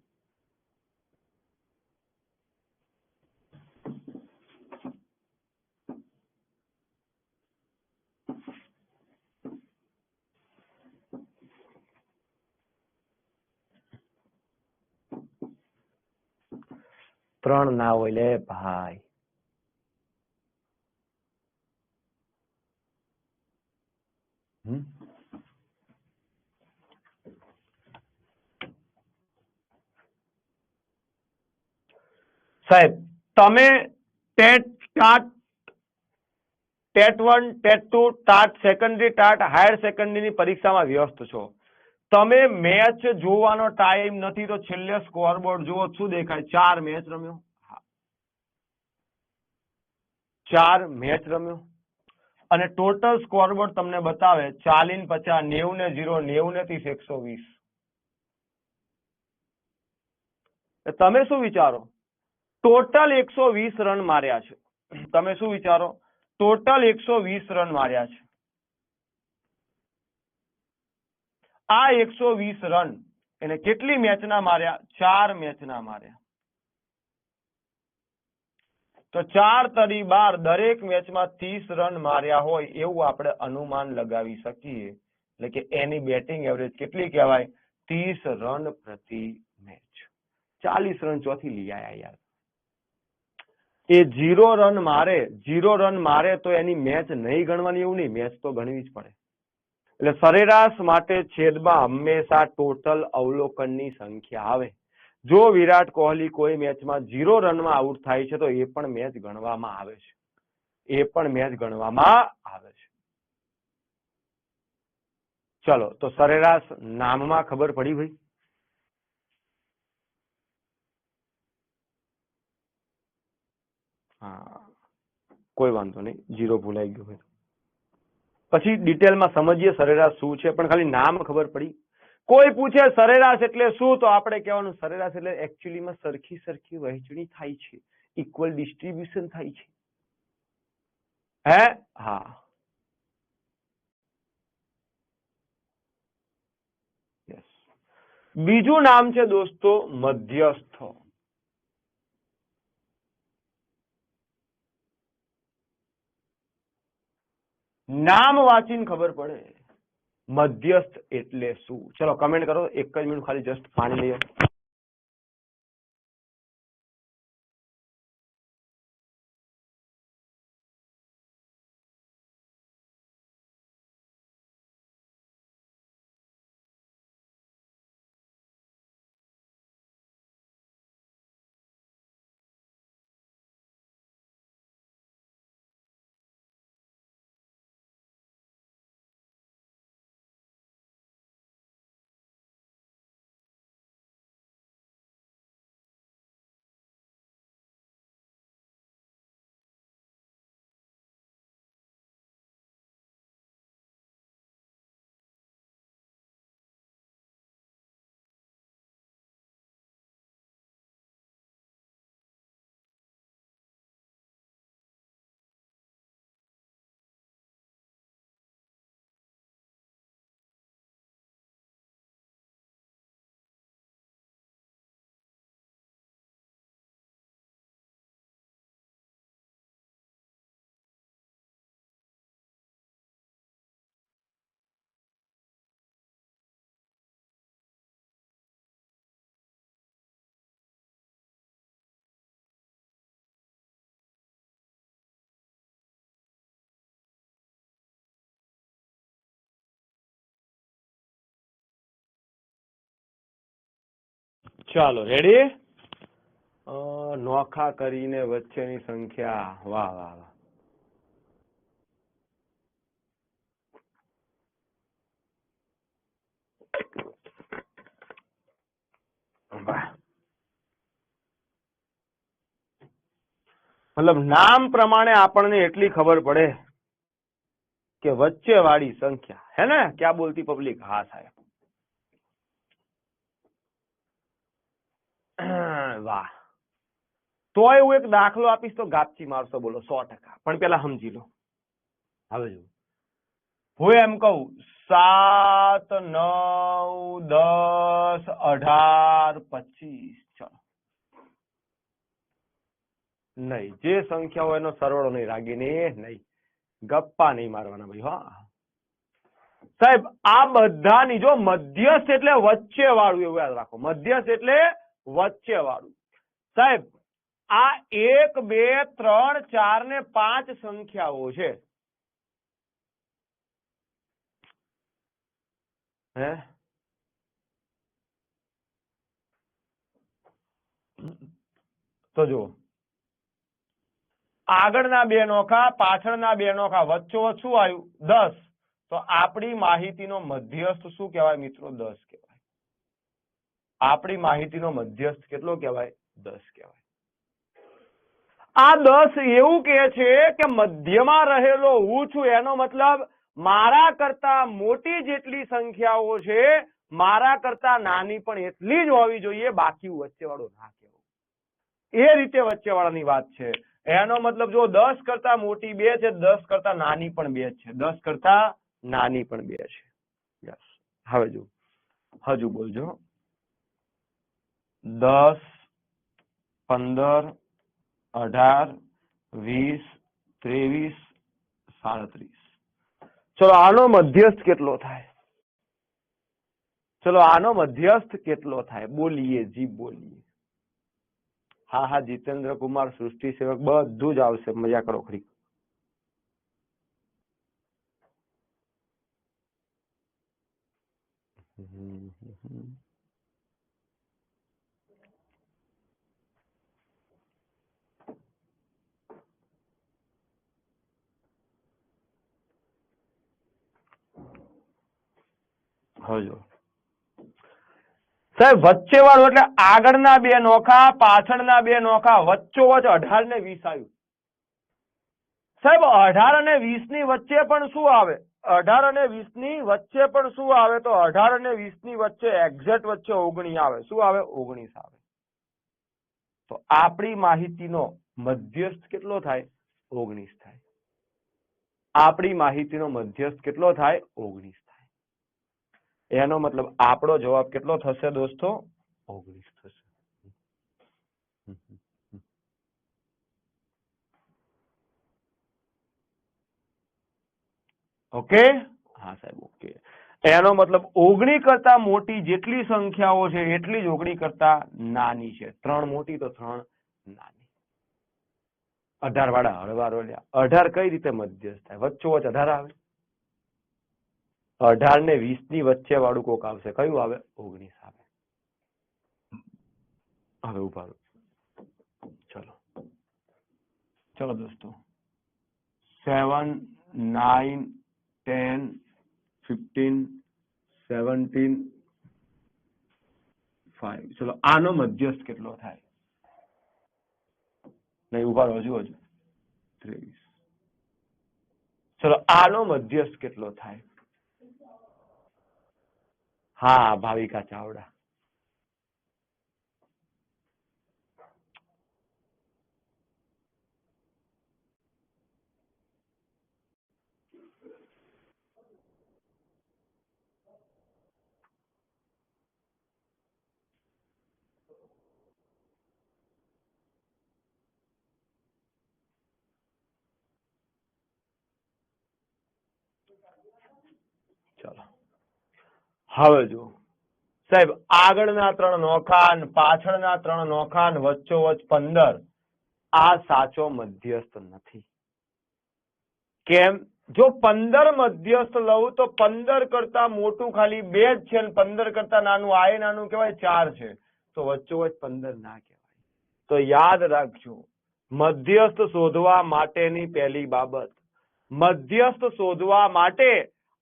ત્રણ ના હોય લે ભાઈ. સાહેબ તમે TET TAT TET 1 TET 2 TAT secondary TAT higher સેકન્ડરીની પરીક્ષામાં વ્યસ્ત છો. તમે મેચ જોવાનો ટાઈમ નથી તો છેલ્લે સ્કોરબોર્ડ જુઓ. શું દેખાય? 4 મેચ રમ્યો. 4 મેચ રમ્યો અને ટોટલ સ્કોરબોર્ડ તમને બતાવે 40 ને 50, 90 ને 0, 90 ને 30, 120. તમે શું વિચારો? ટોટલ 120 રન માર્યા છે. તમે શું વિચારો? ટોટલ 120 રન માર્યા છે. આ 120 રન એને કેટલી મેચના માર્યા? 4 મેચના માર્યા. તો 4 તરી 12, દરેક મેચમાં 30 રન માર્યા હોય એવું આપણે અનુમાન લગાવી શકીએ. એટલે કે એની બેટિંગ એવરેજ કેટલી કહેવાય? 30 રન પ્રતિ મેચ. 40 રન ચોથી લઈ આયા યાર. એ 0 રન મારે, 0 રન મારે તો એની મેચ નહીં ગણવાની એવું નહીં, મેચ તો ગણવી જ પડે. એટલે સરેરાશ માટે છેદમાં હંમેશા ટોટલ અવલોકનની સંખ્યા આવે. જો વિરાટ કોહલી કોઈ મેચમાં 0 રનમાં આઉટ થાય છે તો એ પણ મેચ ગણવામાં આવે છે. એ પણ મેચ ગણવામાં આવે છે. ચલો તો સરેરાશ નામમાં ખબર પડી ભાઈ? હા, કોઈ વાંધો નહીં, 0 ભૂલાઈ ગયું હોય. પછી ડિટેલમાં સમજીએ સરેરાશ શું છે, પણ ખાલી નામ ખબર પડી. કોઈ પૂછે સરેરાશ એટલે શું, તો આપણે કહેવાનું સરેરાશ એટલે એકચ્યુઅલીમાં સરખી સરખી વહેંચણી થાય છે, ઇક્વલ ડિસ્ટ્રીબ્યુશન થાય છે. હે? હા. બીજું નામ છે દોસ્તો મધ્યસ્થ. નામ વાંચીને ખબર પડે મધ્યસ્થ એટલે શું. ચલો કમેન્ટ કરો, એક જ મિનિટ ખાલી જસ્ટ પાણી લઈએ. ચાલો રેડી. નોખા કરીને વચ્ચેની સંખ્યા. વાહ વાહ વાહ. મતલબ નામ પ્રમાણે આપણને એટલી ખબર પડે કે વચ્ચે વાળી સંખ્યા હે ને. ક્યાં બોલતી પબ્લિક? હા સાહેબ. વાહ. તો એવું એક દાખલો આપીશ તો ગાપચી મારશો બોલો 100%. પણ પેલા સમજી લો. હવે જો હું એમ કહું 7 9 10 18 25. ચલો નહીં, જે સંખ્યા હોય એનો સરવાળો નહીં. રાગીની નહીં, ગપ્પા નહીં મારવાના ભાઈ. હા સાહેબ, આ બધાની જો મધ્યસ્થ એટલે વચ્ચે વાળું, એવું યાદ રાખો. મધ્યસ્થ એટલે વચ્ચે વાળું. સાહેબ આ 1 2 3 4 ને 5 સંખ્યાઓ છે. હે તો જુઓ, આગળના બે નોખા, પાછળના બે નોખા, વચ્ચોવચ્ચ શું આવ્યું? 10. તો આપણી માહિતીનો મધ્યસ્થ શું કહેવાય મિત્રો? 10 કહેવાય. આપણી માહિતીનો મધ્યસ્થ કેટલો કહેવાય? 10 કહેવાય. આ 10 એવું કે છે કે મધ્યમાં રહેલો હું છું, એનો મતલબ મારા કરતા મોટી જેટલી સંખ્યાઓ છે મારા કરતા નાની પણ એટલી જ હોવી જોઈએ, બાકી વચ્ચેવાળો ના કહેવો. એ રીતે વચ્ચેવાળાની વાત છે. એનો મતલબ જો 10 કરતા મોટી 2 છે, 10 કરતા નાની પણ 2 છે, 10 કરતા નાની પણ 2 છે. યસ. હવે જો હજુ બોલજો. 10 15 18 20 23 37. ચલો આનો મધ્યસ્થ કેટલો થાય? ચલો આનો મધ્યસ્થ કેટલો થાય? બોલીએ જી, બોલીએ. હા હા, જીતેન્દ્ર કુમાર, સૃષ્ટિ સેવક, બધું જ આવશે. મજા કરો ખરી. હજો સાહેબ, વચ્ચે વાળું એટલે આગળના બે નોખા, પાછળના બે નોખા, વચ્ચોવચ 18 ને 20 આવ્યું. સાહેબ 18 અને 20 ની વચ્ચે પણ શું આવે? 18 અને 20 ની વચ્ચે પણ શું આવે? તો 18 અને 20 ની વચ્ચે એક્ઝેક્ટ વચ્ચે 19 આવે. શું આવે? 19 આવે. તો આપણી માહિતીનો મધ્યસ્થ કેટલો થાય? 19 થાય. આપણી માહિતીનો મધ્યસ્થ કેટલો થાય? 19 થાય. એનો મતલબ આપણો જવાબ કેટલો થશે દોસ્તો? 19 થશે. ઓકે. હા સાહેબ, ઓકે. એનો મતલબ 19 કરતા મોટી જેટલી સંખ્યાઓ છે એટલી જ 19 કરતા નાની છે. 3 મોટી તો 3 નાની. 18 વાળા હળવા રોલ્યા. 18 કઈ રીતે મધ્યસ્થ થાય? વચ્ચોવચ 18 આવે. 18 ને 20 ની વચ્ચે વાળું કોક આવશે. કયું આવે? 19 આવે. હવે ઉભા રહો. ચલો ચલો દોસ્તો. 7 9 10 15 17 5. ચલો આનો મધ્યસ્થ કેટલો થાય? નહીં, ઉભા રહો. હજુ 23. ચલો આનો મધ્યસ્થ કેટલો થાય? હા, ભાવિકા ચાવડા. ચલો હવે જુઓ સાહેબ, આગળના 3 નોખા, પાછળના 3 નોખા, વચ્ચોવચ 15. આ સાચો મધ્યસ્થ નથી. કેમ? જો 15 મધ્યસ્થ લઉં તો 15 કરતા મોટું ખાલી 2 જ છે, 15 કરતા નાનું આ નાનું કહેવાય 4 છે. તો વચ્ચોવચ 15 ના કહેવાય. તો યાદ રાખજો, મધ્યસ્થ શોધવા માટેની પહેલી બાબત, મધ્યસ્થ શોધવા માટે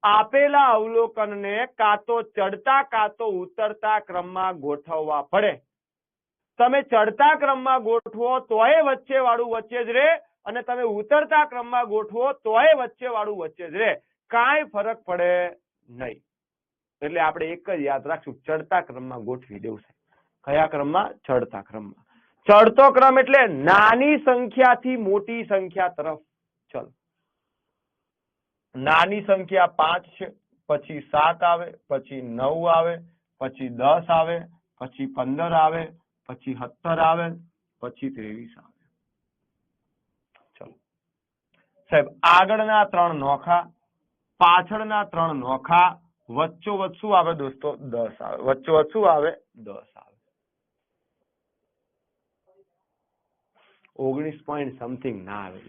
આપેલા અવલોકનને કાં તો ચડતા કાં તો ઉતરતા ક્રમમાં ગોઠવવા પડે. તમે ચડતા ક્રમમાં ગોઠવો તોય વચ્ચે વાળું વચ્ચે જ રહે, અને તમે ઉતરતા ક્રમમાં ગોઠવો તોય વચ્ચે વાળું વચ્ચે જ રહે, કાંઈ ફરક પડે નહીં. એટલે આપણે એક જ યાદ રાખશું, ચડતા ક્રમમાં ગોઠવી દેવું છે. કયા ક્રમમાં? ચડતા ક્રમમાં. ચડતો ક્રમ એટલે નાની સંખ્યાથી મોટી સંખ્યા તરફ. ચલો, નાની સંખ્યા 5 છે, પછી 7 આવે, પછી 9 આવે, પછી 10 આવે, પછી 15 આવે, પછી 17 આવે, પછી 23 આવે. ચલો સાહેબ, આગળના 3 નોખા, પાછળના 3 નોખા, વચ્ચોવચ શું આવે દોસ્તો? 10 આવે. વચ્ચોવચ શું આવે? 10 આવે. 19 પોઈન્ટ સમથિંગ ના આવે.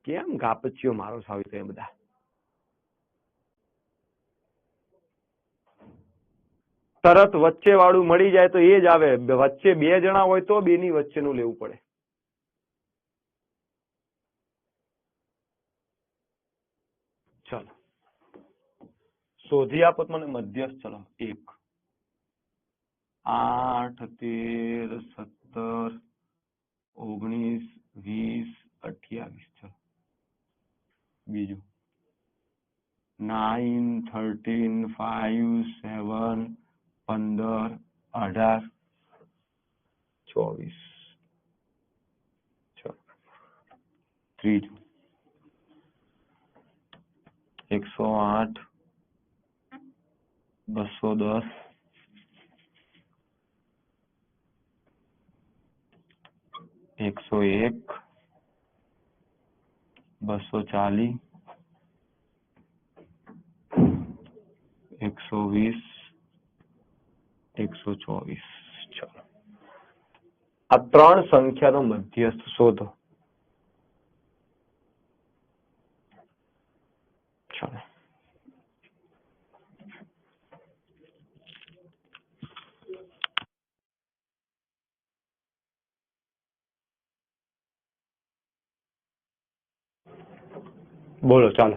કેમ ગાપચીઓ મારો સાવી તો એ બધા? તરત વચ્ચે વાળું મળી જાય તો એ જ આવે. વચ્ચે 2 જણા હોય તો 2 ની વચ્ચેનું લેવું પડે. ચલો શોધી આપો મને મધ્યસ્થ. ચલો 1, 8, 13, 17, 19, 20, 28. ચલો બીજું 9, 13, 5, 7, 15, 18, 24. ચલો ત્રીજું 108, 210, 101, 240, 120, 124. ચલો આ 3 સંખ્યાનો મધ્યસ્થ શોધો. ચલો બોલો. ચાલો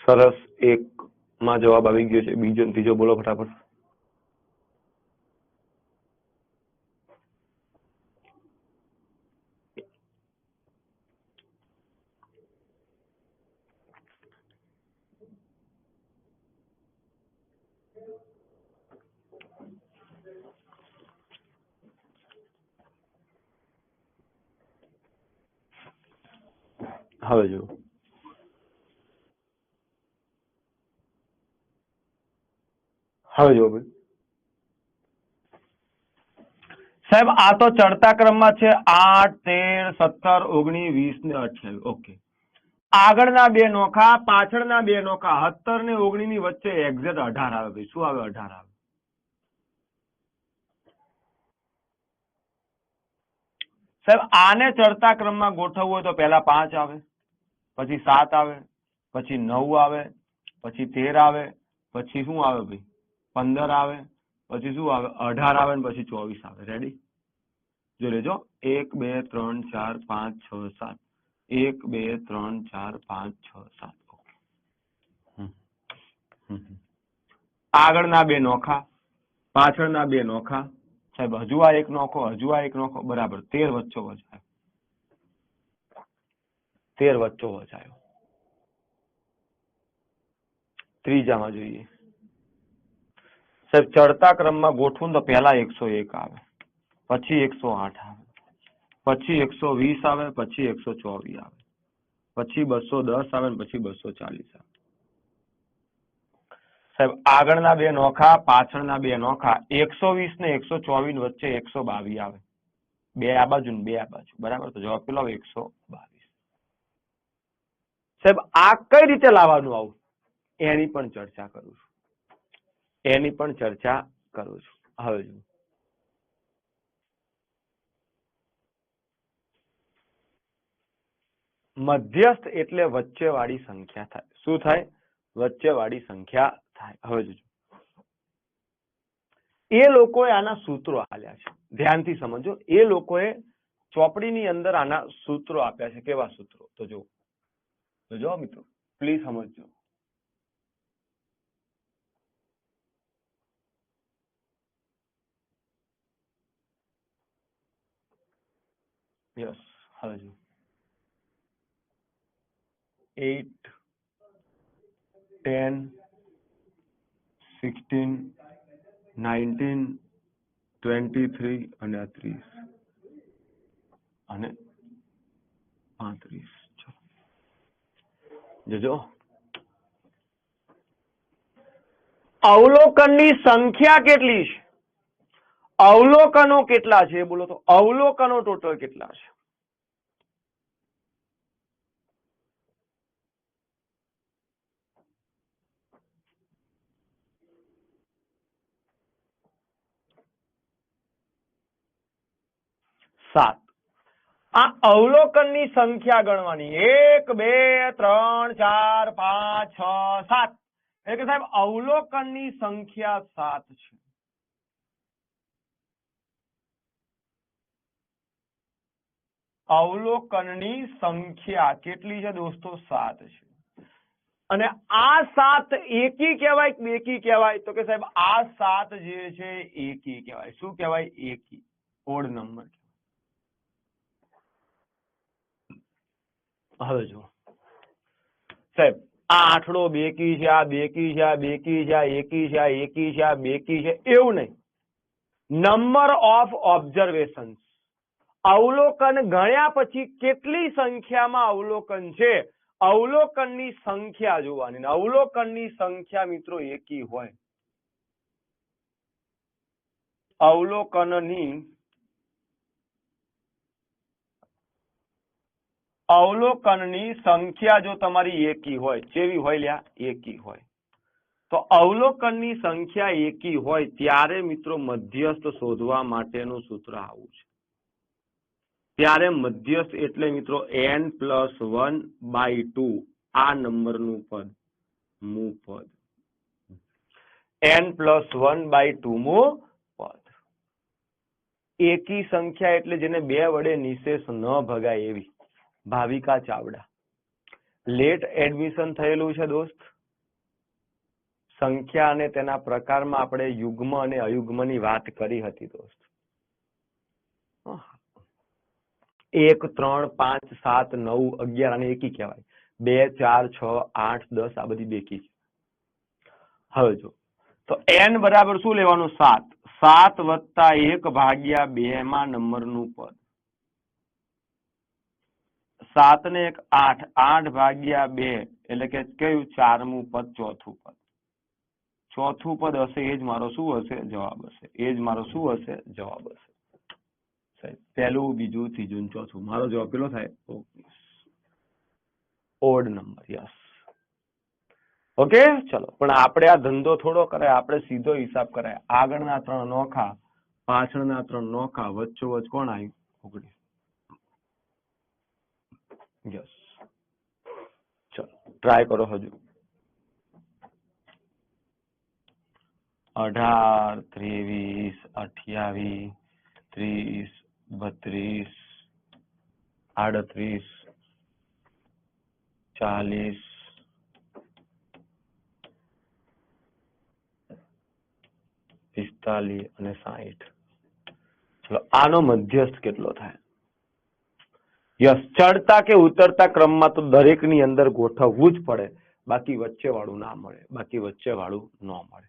સરસ. 1 માં જવાબ આવી ગયો છે. બીજો ને ત્રીજો બોલો ફટાફટ. હવે જો ભાઈ સાહેબ, આ તો ચડતા ક્રમમાં છે. 8, 13, 17, 19, 20 ને 28. ઓકે. આગળના 2 નોખા, પાછળના 2 નોખા, 17 ને 19 ની વચ્ચે એક્ઝેક્ટ 18 આવે. ભાઈ શું આવે? 18 આવે. સાહેબ આને ચડતા ક્રમમાં ગોઠવવું હોય તો પહેલા 5 આવે, પછી 7 આવે, પછી 9 આવે, પછી 13 આવે, પછી શું આવે ભાઈ? 15 આવે, પછી શું આવે? 18 આવે, ને પછી 24 આવે. રેડી? જો લેજો. 1, 2, 3, 4, 5, 6, 7. 1, 2, 3, 4, 5, 6, 7. આગળના 2 નોખા, પાછળના 2 નોખા. સાહેબ હજુ આ 1 નોખો, હજુ આ 1 નોખો. બરાબર 13 વચ્ચોવચ આવ્યો. 13 વચ્ચોવચ આવ્યો. ત્રીજામાં જોઈએ. સાહેબ ચડતા ક્રમમાં ગોઠવું તો પહેલા 101 આવે, પછી 108 આવે, પછી 120 આવે, પછી 124 આવે, પછી 210 આવે, પછી 240 આવે. સાહેબ આગળના 2 નોખા, પાછળના 2 નોખા. 120 ને 124 વચ્ચે 122 આવે. 2 આ બાજુ ને 2 આ બાજુ, બરાબર. તો જવાબ કેટલો આવે? 122. સાહેબ આ કઈ રીતે લાવવાનું આવું એની પણ ચર્ચા કરું છું, એની પણ ચર્ચા કરું છું. હવે જો મધ્યસ્થ એટલે વચ્ચેવાળી સંખ્યા થાય. શું થાય? વચ્ચેવાળી સંખ્યા થાય. હવે જોજો એ લોકોએ આના સૂત્રો આપ્યા છે, ધ્યાનથી સમજો. એ લોકોએ ચોપડીની અંદર આના સૂત્રો આપ્યા છે. કેવા સૂત્રો? તો જો મિત્રો પ્લીઝ સમજજો. યસ, હવે જો 8, 10, 16, 19, 23 અને 30 અને 35. જોજો અવલોકનની સંખ્યા કેટલી છે? અવલોકનો કેટલા છે બોલો તો? અવલોકનો ટોટલ કેટલા છે? સાત. આ અવલોકનની સંખ્યા ગણવાની 1, 2, 3, 4, 5, 6, 7. એટલે કે સાહેબ અવલોકનની સંખ્યા 7 છે. અવલોકનની સંખ્યા કેટલી છે દોસ્તો? 7 છે. અને આ 7 એકી કહેવાય કે બેકી કહેવાય? તો કે સાહેબ આ 7 જે છે એકી કહેવાય. શું કહેવાય? એકી, ઓડ નંબર. હવે જો સાહેબ આ આઠડો બેકી છે, આ બેકી છે, આ બેકી છે, આ એકી છે, આ એકી છે, આ બેકી છે, એવું નહીં. નંબર ઓફ ઓબ્ઝર્વેશન, અવલોકન ગણ્યા પછી કેટલી સંખ્યામાં અવલોકન છે, અવલોકનની સંખ્યા જોવાની. અવલોકનની સંખ્યા મિત્રો એકી હોય. અવલોકનની સંખ્યા જો તમારી એકી હોય, કેવી હોય લ્યા? એકી હોય. તો અવલોકનની સંખ્યા એકી હોય ત્યારે મિત્રો મધ્યસ્થ શોધવા માટેનું સૂત્ર આવું છે. ત્યારે મધ્યસ્થ એટલે મિત્રો n+1/2 આ નંબરનું પદ, મું પદ. n+1/2 મું પદ. એકી સંખ્યા એટલે જેને 2 વડે નિશેષ ન ભગાય એવી. ભાવિકા ચાવડા. લેટ એડમિશન થયેલું છે દોસ્ત. સંખ્યા અને તેના પ્રકારમાં આપણે યુગ્મ અને અયુગ્મની વાત કરી હતી દોસ્ત. 1, 3, 5, 7, 9, 11 અને એકી કહેવાય. 2, 4, 6, 8, 10 આ બધી બેકી છે. હવે જો તો n બરાબર શું લેવાનું? 7. 7 વત્તા 1/2 માં નંબરનું પદ. 7 ને 1 8, 8/2 એટલે કે કયું? 4મું પદ, ચોથું પદ. ચોથું પદ હશે એ જ મારો શું હશે? જવાબ હશે. એ જ મારો શું હશે? જવાબ હશે. પહેલું, બીજું, ત્રીજું, ચોથું. મારો જવાબ કેટલો થાય? 19. Odd number. યસ. ઓકે, ચલો. પણ આપણે આ ધંધો થોડો કરાય, આપણે સીધો હિસાબ કરાય. આગળના 3 નોખા, પાછળના 3 નોખા, વચ્ચોવચ કોણ આવ્યું? 19. યસ. ચલો ટ્રાય કરો હજુ. 18, 23, 28, 30, 32, 38, 40, 45 અને 60. ચલો આનો મધ્યસ્થ કેટલો થાય? યસ, ચડતા કે ઉતરતા ક્રમમાં તો દરેકની અંદર ગોઠવવું જ પડે. બાકી વચ્ચે વાળું ના મળે. બાકી વચ્ચે વાળું ન મળે.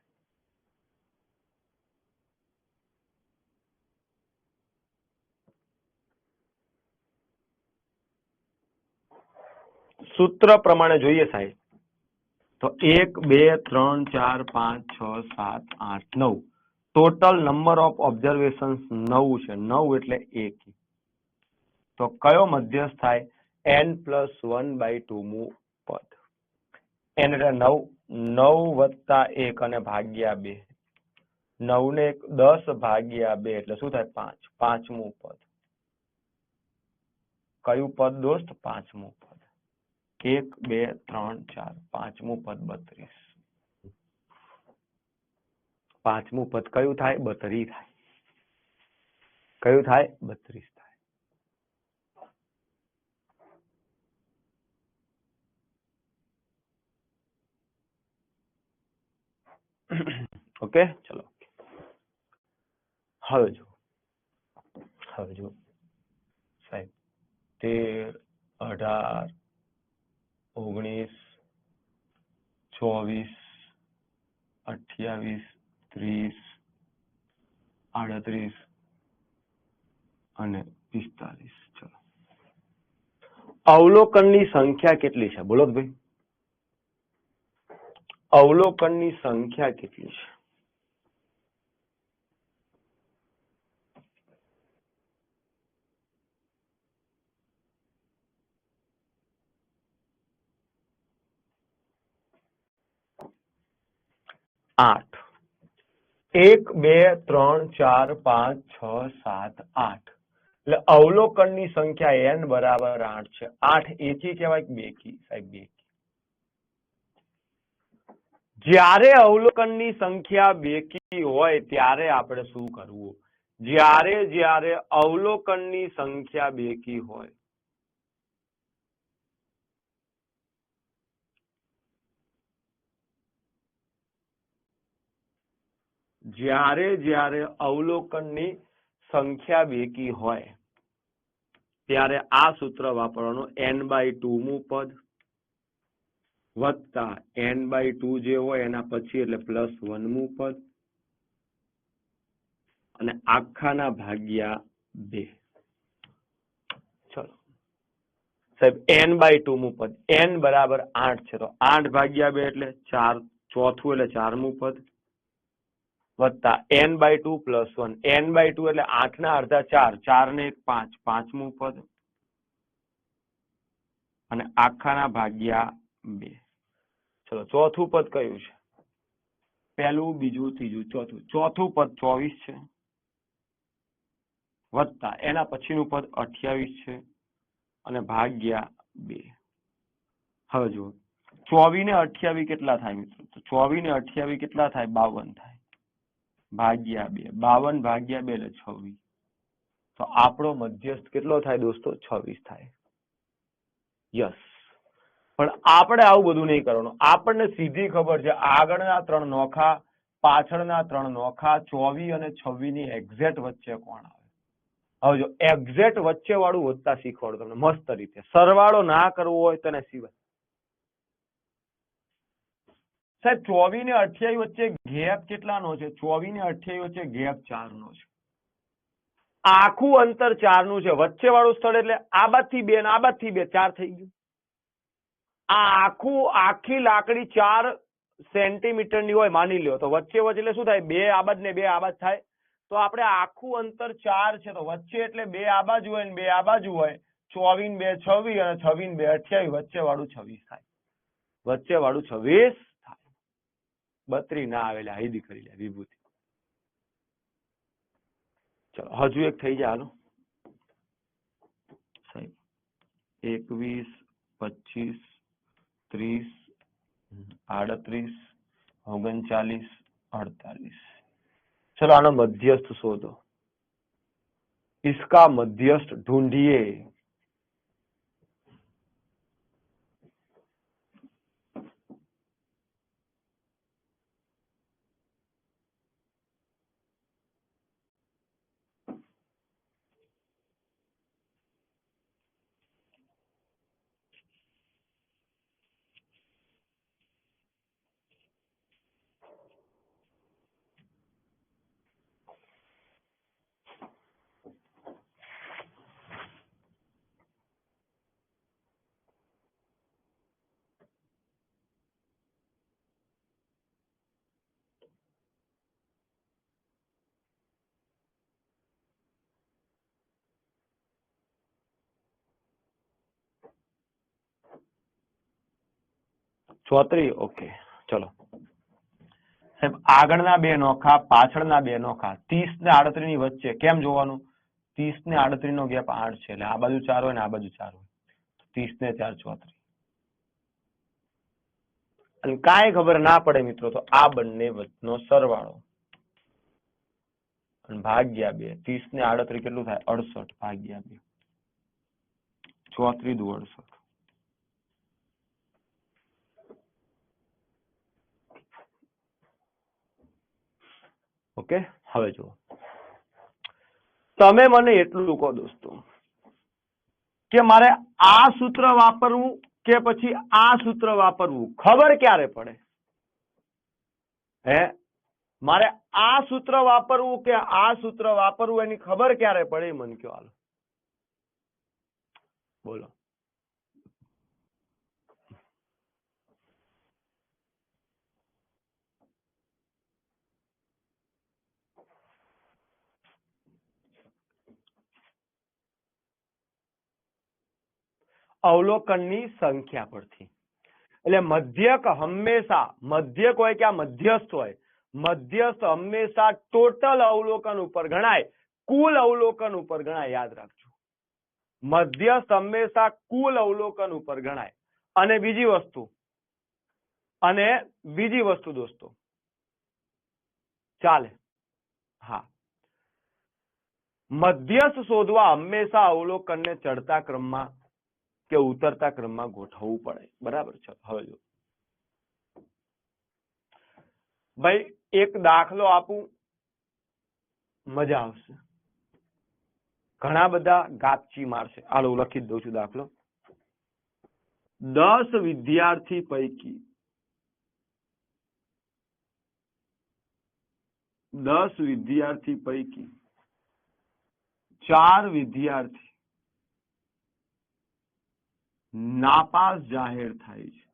સૂત્ર પ્રમાણે જોઈએ સાહેબ તો 1, 2, 3, 4, 5, 6, 7, 8, 9 ટોટલ નંબર ઓફ ઓબ્ઝર્વેશન 9 છે. 9 એટલે એકી. તો કયો મધ્યસ્થ થાય? n+1/2 મું પદ. n એટલે 9. 9 વત્તા 1 અને ભાગ્યા 2. 9 ને 10 ભાગ્યા 2 એટલે શું થાય? 5. પાંચમું પદ. કયું પદ દોસ્ત? પાંચમું પદ. 1 2 3 4 પાંચમું પદ 32. પાંચમું પદ કયું થાય? 32 થાય. કયું થાય? 32 થાય. ઓકે, ચલો હવે જો સાહેબ 13 18 19 24 28 30 38 અને 45. ચલો, અવલોકનની સંખ્યા કેટલી છે? બોલો ભાઈ, અવલોકનની સંખ્યા કેટલી છે? આઠ. 1 2 3 4 5 6 7 8. એટલે અવલોકનની સંખ્યા n બરાબર 8 છે. 8 એકી કહેવાય કે બેકી? સાહેબ બેકી. જ્યારે અવલોકનની સંખ્યા બેકી હોય ત્યારે આપણે શું કરવું? જ્યારે અવલોકનની સંખ્યા બેકી હોય, જ્યારે અવલોકનની સંખ્યા બેકી હોય ત્યારે આ સૂત્ર વાપરવાનું. n/2 મું પદ વત્તા n/2 જે હોય એના પછી એટલે +1 મું પદ અને આખાના ભાગ્યા 2. ચલો સાહેબ, n/2 મું પદ. n બરાબર 8 છે તો 8 ભાગ્યા 2 એટલે 4. ચોથું એટલે 4 મું પદ વત્તા n/2 +1. n/2 એટલે 8 ના અડધા 4. 4 ને 1 5. પાંચમું પદ અને આખાના ભાગ્યા 2. ચલો, ચોથું પદ કયું છે? પહેલું, બીજું, ત્રીજું, ચોથું. ચોથું પદ 24 છે વત્તા એના પછીનું પદ 28 છે અને ભાગ્યા 2. હવે જુઓ, 24 ને 28 કેટલા થાય મિત્રો? તો 24 ને 28 કેટલા થાય? 52 થાય. ભાગ્યા 2. 52 ભાગ્યા 2 એટલે 26. તો આપણો મધ્યસ્થ કેટલો થાય દોસ્તો? 26 થાય. યસ. પણ આપણે આવું બધું નહીં કરવાનું. આપણને સીધી ખબર છે આગળના 3 નોખા, પાછળના 3 નોખા, 24 અને 26 ની એક્ઝેક્ટ વચ્ચે કોણ આવે? હવે જો એક્ઝેક્ટ વચ્ચે વાળું વધતા શીખવાડું તમને મસ્ત રીતે. સરવાળો ના કરવો હોય તેને સિવાય. સાહેબ 24 ને 28 વચ્ચે ગેપ કેટલાનો છે? 24 ને 28 વચ્ચે ગેપ 4 નો છે. આખું અંતર 4 નું છે. વચ્ચે વાળું સ્થળ એટલે આ બાજથી 2 ને આ બાજથી 2, 4 થઈ ગયું. આ આખી લાકડી 4 સેન્ટીમીટરની હોય માની લ્યો, તો વચ્ચે એટલે શું થાય? 2 આ બાજ ને 2 આ બાજ થાય. તો આપણે આખું અંતર 4 છે તો વચ્ચે એટલે 2 આ બાજુ હોય ને 2 આ બાજુ હોય. 24 ને 2 26 અને 26 ને 2 28. વચ્ચે વાળું 26 થાય. વચ્ચે વાળું 26 થાય. 32 ના આવેલા હૈદી કરી લે વિભૂતિ. ચલો હજુ એક થઈ જાય. હાલો સાહેબ, 21 25 30 38 39 48. चलो आना मध्यस्थ शोधो. इसका मध्यस्थ ढूंढिए. 34 ઓકે ચલો સાહેબ આગળના બે નોખા પાછળના બે નોખા 30 ને 38 ની વચ્ચે કેમ જોવાનું 30 ને 38 નો ગેપ 8 છે એટલે આ બાજુ 4 હોય ને આ બાજુ 4 હોય 30 ને 4 34 અને કાંઈ ખબર ના પડે મિત્રો તો આ બંને વચ્ચેનો સરવાળો અને ભાગ્યા 2 30 ને 38 કેટલું થાય 68 ભાગ્યા 2 34 દુ 68 ઓકે હવે જુઓ તમે મને એટલું કહો દોસ્તો કે મારે આ સૂત્ર વાપરવું કે પછી આ સૂત્ર વાપરવું ખબર ક્યારે પડે હે મારે આ સૂત્ર વાપરવું કે આ સૂત્ર વાપરવું એની ખબર ક્યારે પડે મને કયો હાલો બોલો અવલોકનની સંખ્યા પરથી એટલે મધ્યક હંમેશા મધ્યક હોય કે આ મધ્યસ્થ હોય મધ્યસ્થ હંમેશા ટોટલ અવલોકન ઉપર ગણાય કુલ અવલોકન ઉપર ગણાય યાદ રાખજો મધ્યસ્થ હંમેશા કુલ અવલોકન ઉપર ગણાય અને બીજી વસ્તુ દોસ્તો ચાલે હા મધ્યસ્થ શોધવા હંમેશા અવલોકનને ચડતા ક્રમમાં કે ઉતરતા ક્રમમાં ગોઠવવું પડે બરાબર છે હવે જો ભાઈ એક દાખલો આપું મજા આવશે ઘણા બધા ગાપચી મારશે હાલો હું લખી જ દઉં છું દાખલો 10 વિદ્યાર્થી પૈકી 4 વિદ્યાર્થી નાપાસ જાહેર થાય છે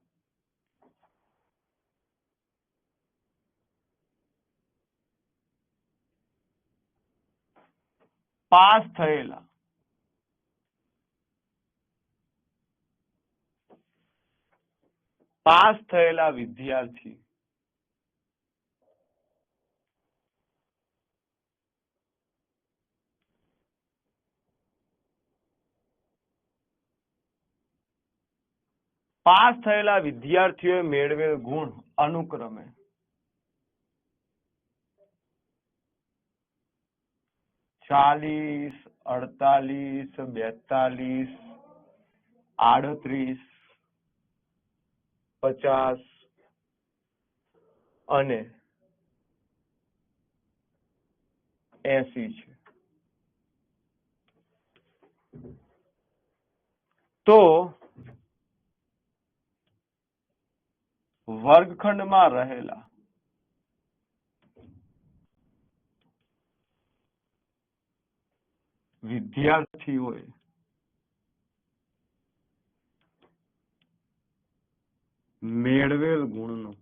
પાસ થયેલા વિદ્યાર્થી પાસ થયેલા વિદ્યાર્થીઓએ મેળવેલ ગુણ અનુક્રમે 40 48 42 38 50 અને 80 છે તો વર્ગખંડમાં રહેલા વિદ્યાર્થીઓએ મેળવેલ ગુણનો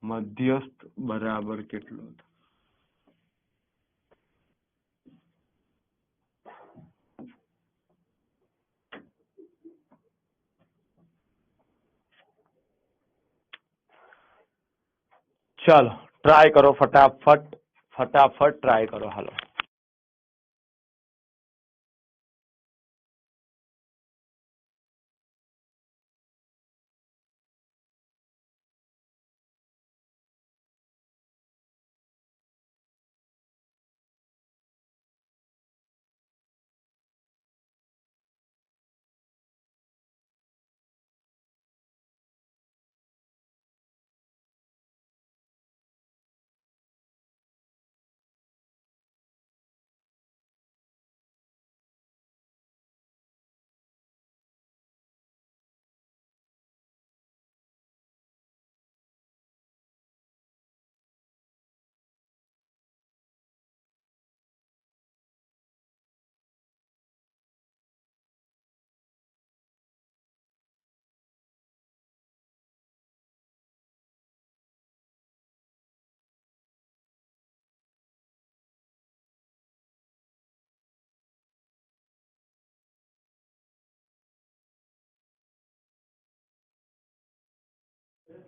મધ્યસ્થ બરાબર કેટલો હતો ચાલો ટ્રાય કરો ફટાફટ ટ્રાય કરો હાલો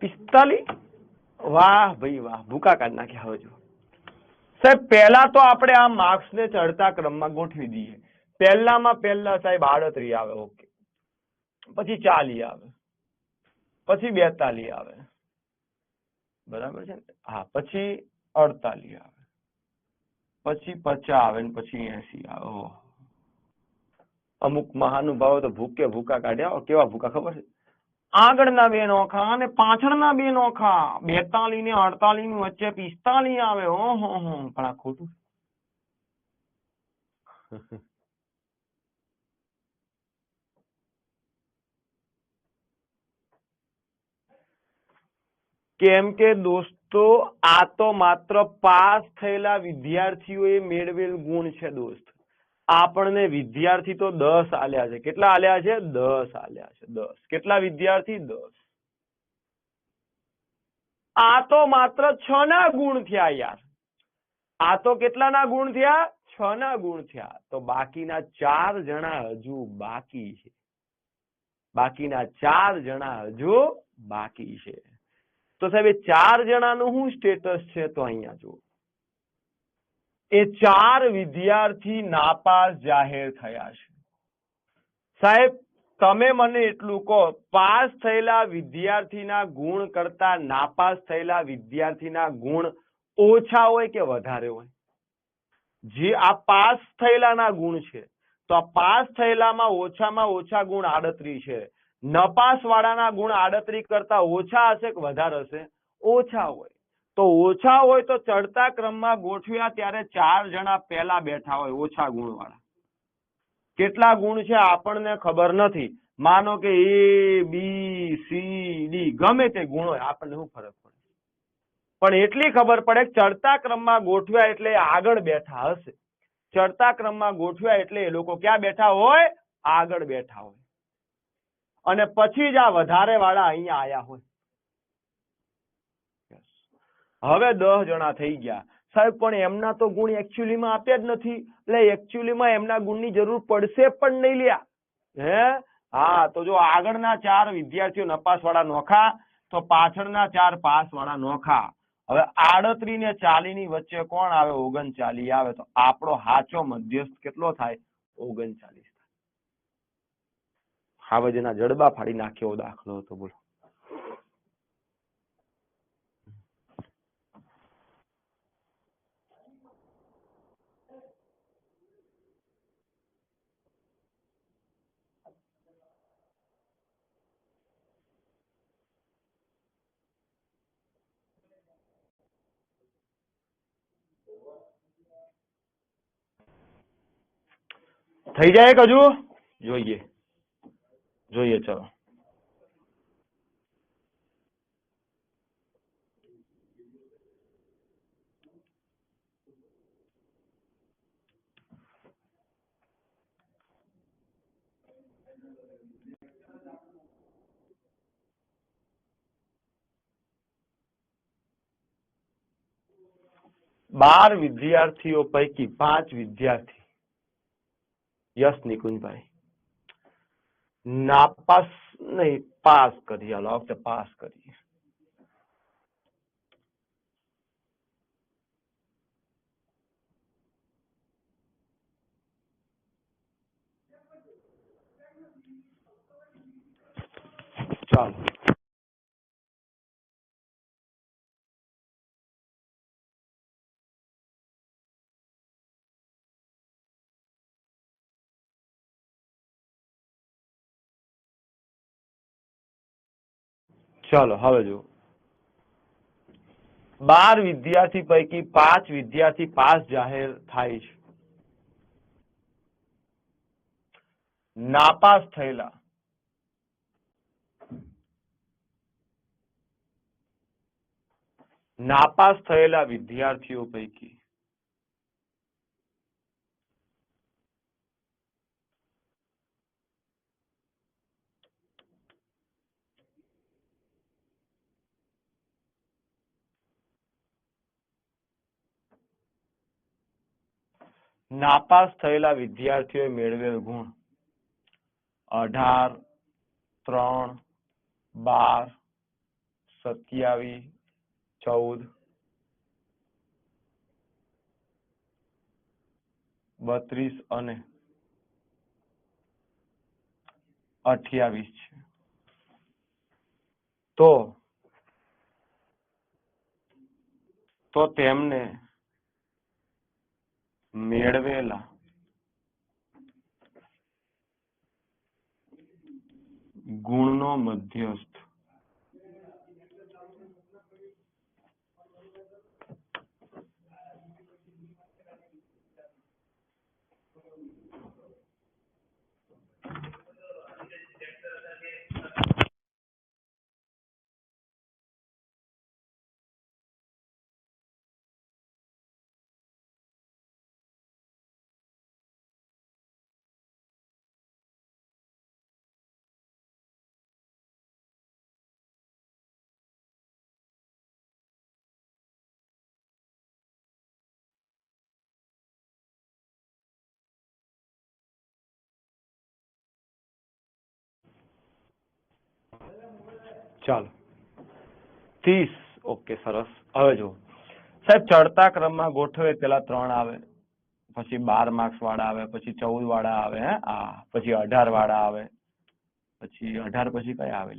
45? વાહ ભાઈ વાહ, ભૂકા કાઢ નાખ્યા. હવે જો સાહેબ પહેલા તો આપણે આ માર્ક્સ ને ચડતા ક્રમમાં ગોઠવી દઈએ. પહેલામાં પહેલા સાહેબ 38 આવે, ઓકે. પછી 40 આવે, પછી 42 આવે, બરાબર છે ને? હા, પછી 48 આવે, પછી 50 આવે ને પછી 80 આવે. ઓહો, અમુક મહાનુભાવો તો ભૂકે ભૂકા કાઢ્યા. કેવા ભૂકા ખબર છે? આગળના બે નોખા અને પાછળના બે નોખા, 42 ને 48 ની વચ્ચે 45 આવે. ઓહો, પણ આ ખોટું. કેમ કે દોસ્તો આ તો માત્ર પાસ થયેલા વિદ્યાર્થીઓએ મેળવેલ ગુણ છે દોસ્ત. આપણને વિદ્યાર્થી તો 10 આલ્યા છે. કેટલા આલ્યા છે? 10 આલ્યા છે. 10. કેટલા વિદ્યાર્થી? 10. આ તો માત્ર 6 ના ગુણ થયા યાર. આ તો કેટલાના ગુણ થયા? 6 ના ગુણ થયા. તો બાકીના 4 જણા હજુ બાકી છે. બાકીના 4 જણા હજુ બાકી છે. તો સાહેબ એ 4 જણાનું શું સ્ટેટસ છે? તો અહીંયા જુઓ, એ 4 વિદ્યાર્થી નાપાસ જાહેર થયા છે. સાહેબ તમે મને એટલું કહો, પાસ થયેલા વિદ્યાર્થીના ગુણ કરતા નાપાસ થયેલા વિદ્યાર્થીના ગુણ ઓછા હોય કે વધારે હોય? જે આ પાસ થયેલાના ગુણ છે, તો આ પાસ થયેલામાં ઓછામાં ઓછા ગુણ 38 છે. નપાસ વાળાના ગુણ 38 કરતા ઓછા હશે કે વધારે હશે? ઓછા હોય. તો ઓછા હોય તો ચડતા ક્રમમાં ગોઠવ્યા ત્યારે 4 જણા પહેલા બેઠા હોય ઓછા ગુણ વાળા. કેટલા ગુણ છે આપણને ખબર નથી. માનો કે A B C D ગમે તે ગુણ હોય, આપણને શું ફરક પડે? પણ એટલી ખબર પડે કે ચડતા ક્રમમાં ગોઠવ્યા એટલે આગળ બેઠા હશે. ચડતા ક્રમમાં ગોઠવ્યા એટલે એ લોકો ક્યાં બેઠા હોય? આગળ બેઠા હોય. અને પછી જ આ વધારે વાળા અહીંયા આયા હોય. હવે 10 જણા થઈ ગયા સાહેબ, પણ એમના તો ગુણ એકચ્યુઅલીમાં આપ્યા જ નથી. એટલે એકચ્યુઅલીમાં એમના ગુણની જરૂર પડશે પણ નહીં લ્યા. હે હા, તો જો આગળના 4 વિદ્યાર્થીઓ નપાસ વાળા નોખા, તો પાછળના 4 પાસ વાળા નોખા. હવે 38 ને 40 ની વચ્ચે કોણ આવે? 39 આવે. તો આપણો સાચો મધ્યસ્થ કેટલો થાય? 39. હવે જેના જડબા ફાડી નાખ્યો દાખલો હતો, બોલો. થઈ જાય કે હજુ જોઈએ? જોઈએ, ચલો. બાર વિદ્યાર્થીઓ પૈકી 5 વિદ્યાર્થી, યસ નિકુંજભાઈ, નાપાસ નહીં પાસ કરી. હાલો આ વખતે પાસ કરી. ચાલો ચાલો હવે જો 12 વિદ્યાર્થી પૈકી 5 વિદ્યાર્થી પાસ જાહેર થાય છે. નાપાસ થયેલા વિદ્યાર્થીઓ પૈકી નાપાસ થયેલા વિદ્યાર્થીઓએ મેળવેલ ગુણ 18, 3, 12, 27, 14, 32 અને 28 છે. તો તેમને મેળવેલા ગુણનો મધ્યસ્થ ચાલો 30. ઓકે, સરસ. હવે જો સાહેબ ચડતા ક્રમમાં ગોઠવે પેલા 3 આવે, પછી 12 માર્ક્સ વાળા આવે, પછી 14 વાળા આવે, પછી 18 વાળા આવે, પછી 18 પછી કયા આવે?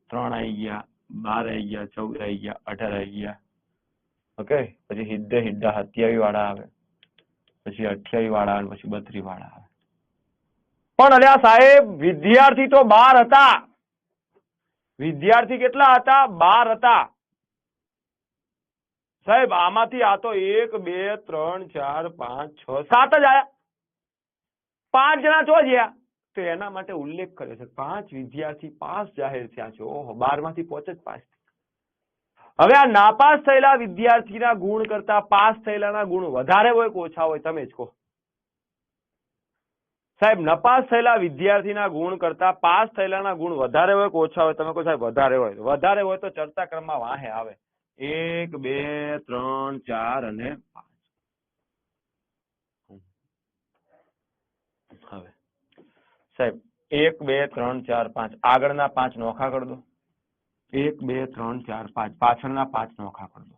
3 આવી ગયા, 12 આવી ગયા, 14 આવી ગયા, 18 આવી ગયા. ઓકે, પછી સીધે સીધા 27 વાળા આવે, પછી 28 વાળા આવે, પછી 32 વાળા આવે. પણ અલ્યા સાહેબ વિદ્યાર્થી તો 12 હતા. વિદ્યાર્થી કેટલા હતા? 12 હતા. સાહેબ આમાંથી આ તો 1 2 3 4 5 6 7 જ આયા. 5 જણા જો જ્યા. તો એના માટે ઉલ્લેખ કરે છે 5 વિદ્યાર્થી પાસ જાહેર થયા છે. ઓહો, 12 માંથી 5 જ પાસ. હવે આ નાપાસ થયેલા વિદ્યાર્થીના ગુણ કરતા પાસ થયેલાના ગુણ વધારે હોય કે ઓછા હોય? તમે જ કહો સાહેબ. નપાસ થયેલા વિદ્યાર્થીના ગુણ કરતા પાસ થયેલાના ગુણ વધારે હોય કે ઓછા હોય? તમે કહો સાહેબ વધારે હોય. વધારે હોય તો ચડતા ક્રમમાં વાહે આવે 1 2 3 4 અને 5. હવે સાહેબ 1 2 3 4 5 આગળના 5 નોખા કરી દો. 1 2 3 4 5 પાછળના 5 નોખા કરી દો.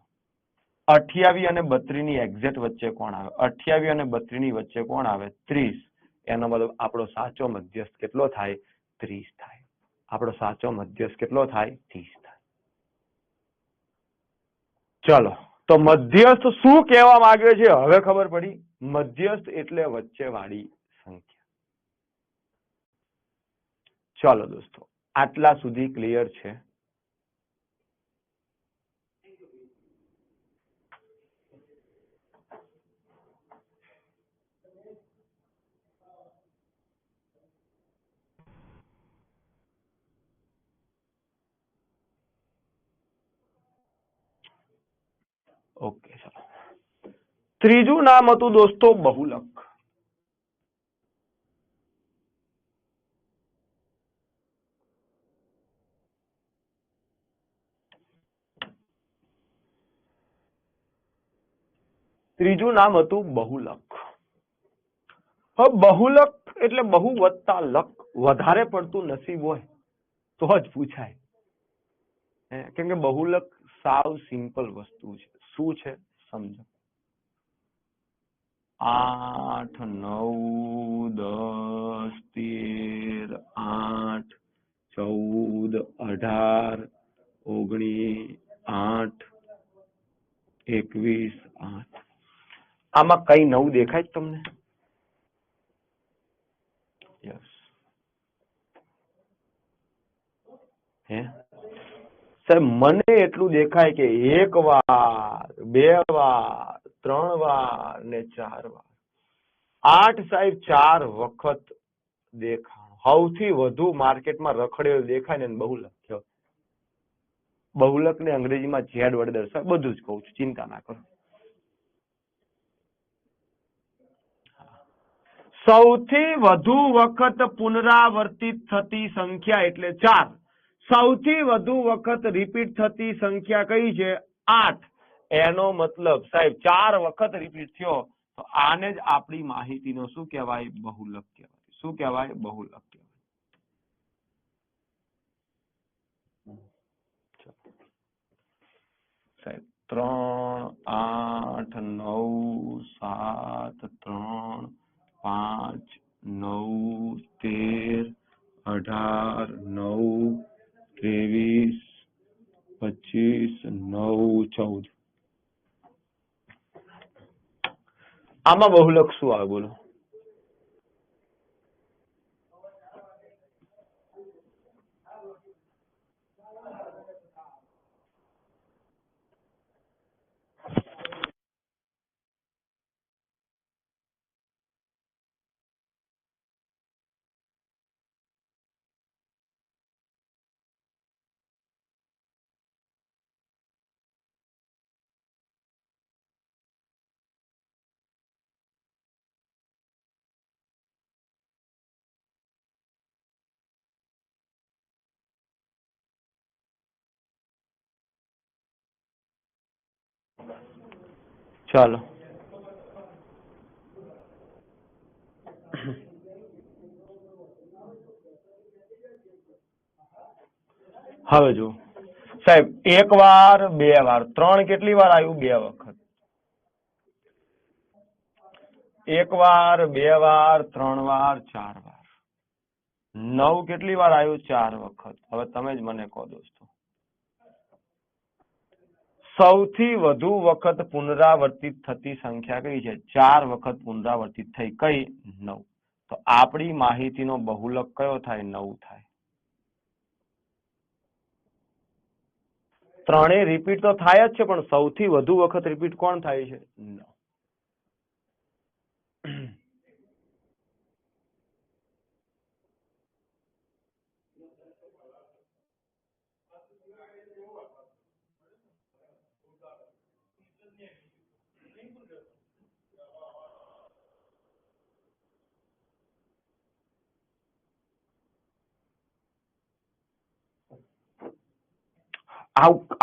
28 અને 32 ની એક્ઝેક્ટ વચ્ચે કોણ આવે? 28 અને 32 ની વચ્ચે કોણ આવે? 30. એનો મતલબ આપણો સાચો મધ્યસ્થ કેટલો થાય? 30 થાય. આપણો સાચો મધ્યસ્થ કેટલો થાય? 30 થાય. ચલો, તો મધ્યસ્થ શું કહેવા માંગે છે હવે ખબર પડી. મધ્યસ્થ એટલે વચ્ચે વાળી સંખ્યા. ચાલો દોસ્તો, આટલા સુધી ક્લિયર છે? ઓકે, ચાલો. ત્રીજું નામ હતું દોસ્તો બહુલક. ત્રીજું નામ હતું બહુલક. હવે બહુલક એટલે બહુ વત્તા લક. વધારે પડતું નસીબ હોય તો જ પૂછાય. કેમ કે બહુલક સાવ સિમ્પલ વસ્તુ છે. શું છે સમજો. 8 9 10 13 8 14 18 19 8 21 8. આમાં કઈ નવું દેખાય છે તમને? યસ. હે સાહેબ મને એટલું દેખાય કે 1 વાર 2 વાર 3 વાર ને 4 વાર. 8 સાહેબ 4 વખત દેખાણ. સૌથી વધુ માર્કેટમાં રખડેલું દેખાય ને બહુલક કહેવાય. બહુલક ને અંગ્રેજીમાં ઝેડ વડે દર્શાવે. બધું જ કહું છું, ચિંતા ના કરો. સૌથી વધુ વખત પુનરાવર્તિત થતી સંખ્યા એટલે 4. સૌથી વધુ વખત રિપીટ થતી સંખ્યા કઈ છે? 8. એનો મતલબ સાહેબ 4 વખત રિપીટ થયો તો આને જ આપણી માહિતીનો શું કહેવાય? બહુલક કહેવાય. શું કહેવાય? બહુલક કહેવાય. સાહેબ 3 8 9 7 3 5 9 13 18 9 23 25 9 14 આમાં બહુલક શું આવે બોલો? ચાલો હવે જો સાહેબ એક વાર બે વાર ત્રણ કેટલી વાર આવ્યું? બે વખત. એક વાર બે વાર ત્રણ વાર ચાર વાર. 9 કેટલી વાર આવ્યું? 4 વખત. હવે તમે જ મને કહો દોસ્તો, સૌથી વધુ વખત પુનરાવર્તિત થતી સંખ્યા કઈ છે? 4 વખત પુનરાવર્તિત થઈ. કઈ? 9. તો આપણી માહિતીનો બહુલક કયો થાય? 9 થાય. ત્રણેય રિપીટ તો થાય જ છે, પણ સૌથી વધુ વખત રિપીટ કોણ થાય છે? 9.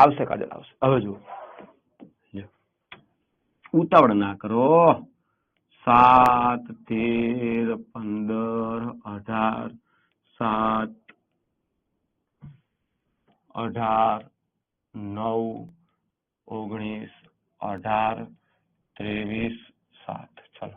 આવશે કાજલ, આવશે. હવે જુઓ, ઉતાવળ ના કરો. 7 13 15 18 7 18 9 19 18 23 7. ચલો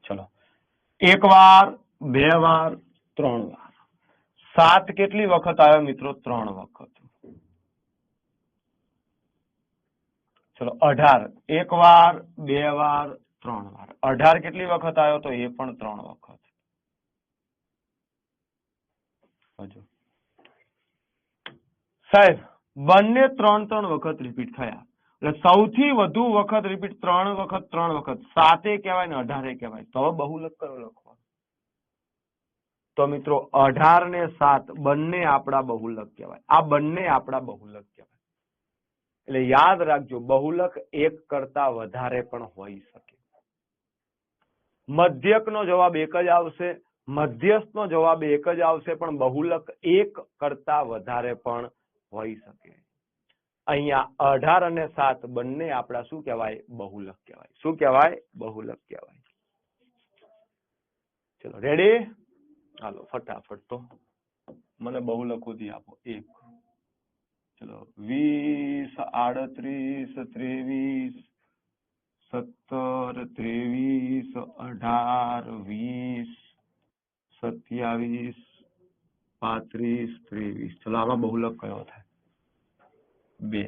ચલો, એક વાર બે વાર ત્રણ વાર. 7 કેટલી વખત આવ્યો મિત્રો? 3 વખત. ચલો 18 એક વાર બે વાર ત્રણ વાર. 18 કેટલી વખત આવ્યો? તો એ પણ 3 વખત. હજુ સાહેબ બંને 3 વખત રિપીટ થયા. એટલે સૌથી વધુ વખત રિપીટ 3 વખત 3 વખત. 7 કહેવાય ને 18 કહેવાય. તો બહુલક કયો લખવાનો? તો મિત્રો 18 ને 7 બંને આપણા બહુલક કહેવાય. આ બંને આપણા બહુલક કહેવાય. એટલે યાદ રાખજો, બહુલક એક કરતા વધારે પણ હોઈ શકે. મધ્યકનો જવાબ એક જ આવશે, મધ્યસ્થનો જવાબ એક જ આવશે, પણ બહુલક એક કરતા વધારે પણ હોઈ શકે. અહીંયા 18 અને 7 બંને આપણા શું કહેવાય? બહુલક કહેવાય. શું કહેવાય? બહુલક કહેવાય. ચલો રેડી? હાલો ફટાફટ તો મને બહુલકોથી આપો. 1 ચલો 20 38 23 17 23 18 20 27 35 23. ચલો આમાં બહુલક કયો થાય? 2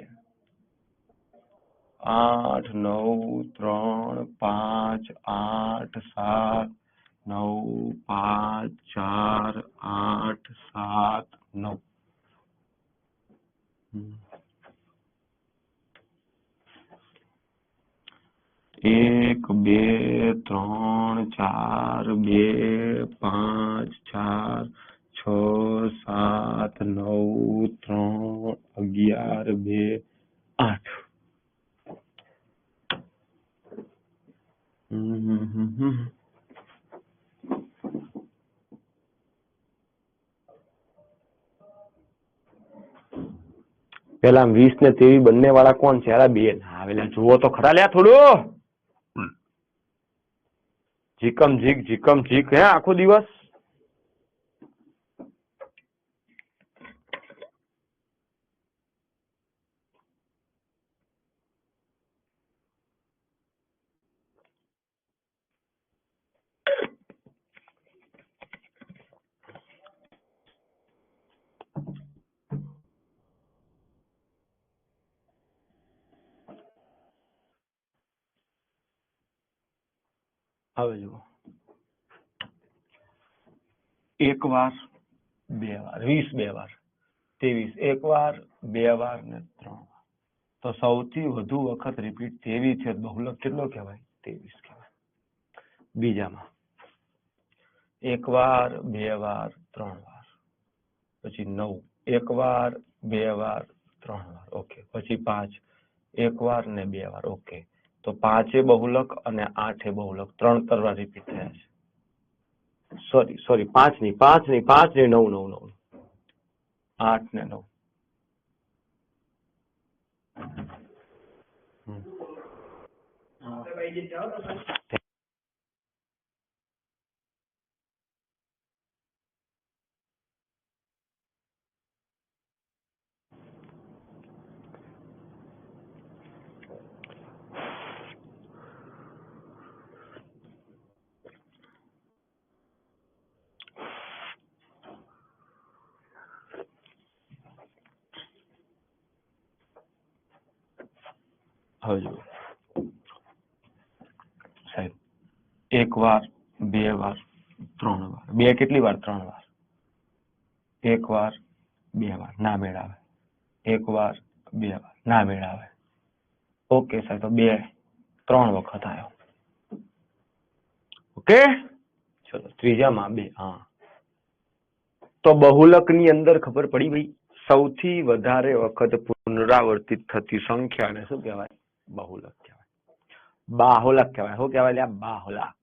8 9 3 5 8 7 9 5 4 8 7 9. 1 2 3 4 2 5 4 6 7 9 3 11 2 8 પેલા 20 ને 23 બંને વાળા કોણ છે? અરે બે આવેલા જુઓ તો ખરા લ્યા થોડું. જીકમ જીક હે આખો દિવસ. હવે જુઓ, એક વાર બે વાર 20 બે વાર 23 એક વાર બે વાર ને 3 વાર. તો સૌથી વધુ વખત રિપીટ 23 છે. બહુલક કેટલો કહેવાય? 23 કહેવાય. બીજામાં એક વાર બે વાર 3 વાર, પછી 9 એક વાર બે વાર 3 વાર, ઓકે. પછી 5 એક વાર ને બે વાર, ઓકે. તો 5 એ બહુલક અને 8 એ બહુલક, 3 વાર રિપીટ થયા છે. સોરી 5 ની 9 9 8 ને 9. હવે જુઓ સાહેબ, એક વાર બે વાર 3 વાર. બે કેટલી વાર? 3 વાર. એક વાર બે વાર ના મેળ આવે. એક વાર બે વાર ના મેળ આવે. ઓકે સાહેબ, તો 3 વખત આવ્યો. ઓકે ચલો ત્રીજામાં 2. હા, તો બહુલક ની અંદર ખબર પડી ભાઈ, સૌથી વધારે વખત પુનરાવર્તિત થતી સંખ્યાને શું કહેવાય? બહુલક કહેવાય. બાહુલક કહેવાય. શું કહેવાય? લ્યા બાહુલક.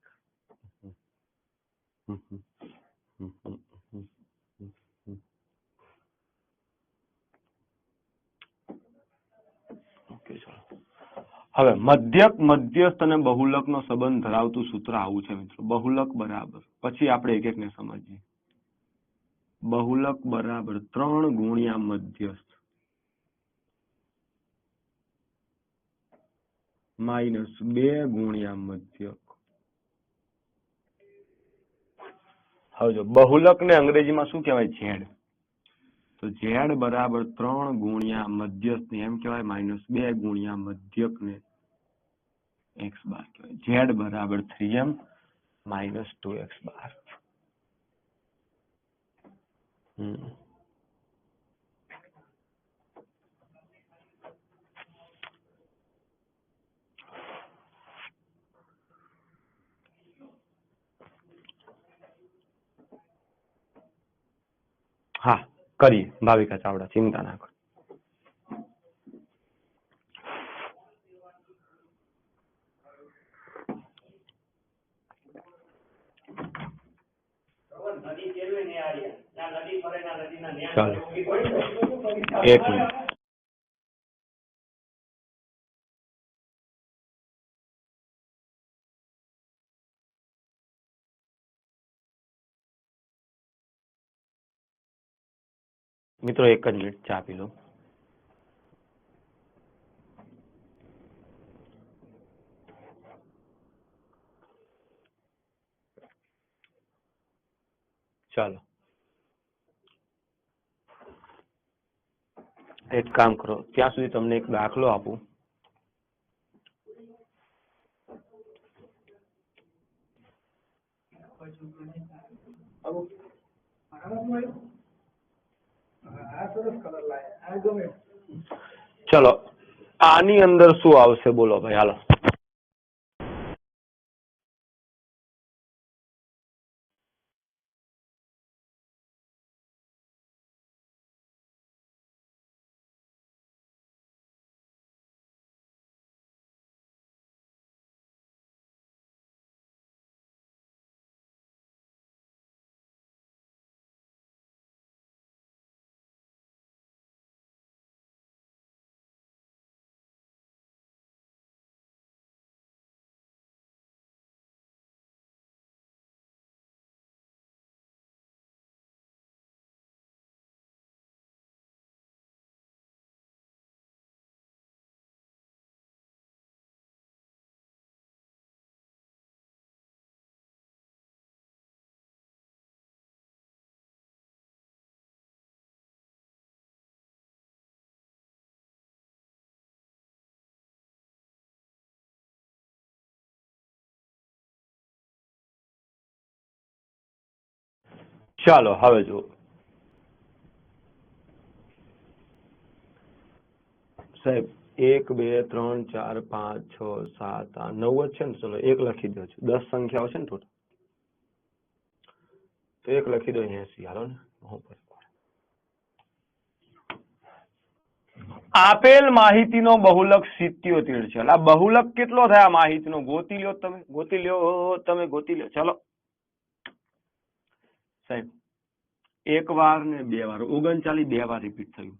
ઓકે ચલો. હવે મધ્યક, મધ્યસ્થ અને બહુલક નો સંબંધ ધરાવતું સૂત્ર આવું છે મિત્રો. બહુલક બરાબર, પછી આપણે એક એક ને સમજીએ. બહુલક બરાબર 3 ગુણ્યા મધ્યસ્થ માઇનસ 2 ગુણ્યા મધ્યક. હવે જો બહુલક ને અંગ્રેજીમાં શું કહેવાય? ઝેડ. તો ઝેડ બરાબર 3 ગુણ્યા મધ્યસ્થ ને એમ કહેવાય માઇનસ 2 ગુણ્યા મધ્યક ને x બાર કહેવાય. ઝેડ બરાબર 3m માઇનસ 2x બાર. હા કરીએ ભાવિકા ચાવડા, ચિંતા ના કરો. ચાલો 1 મિનિટ. મિત્રો 1 જ મિનિટ ચા પી લો. ચાલો એક કામ કરો, ત્યાં સુધી તમને એક દાખલો આપું. ચલો આની અંદર શું આવશે બોલો ભાઈ? હાલો ચાલો હવે જુઓ સાહેબ 1 2 3 4 5 6 7 8 9 જ છે ને ચલો એક લખી દો 10 સંખ્યાઓ છે ને ટોટલ તો એક લખી દો 80 હાલો ને આપેલ માહિતીનો બહુલક 77 છે આ બહુલક કેટલો થાય માહિતીનો ગોતી લ્યો ગોતી લ્યો ચલો સાહેબ એક વાર ને બે વાર 39 બે વાર રિપીટ થયું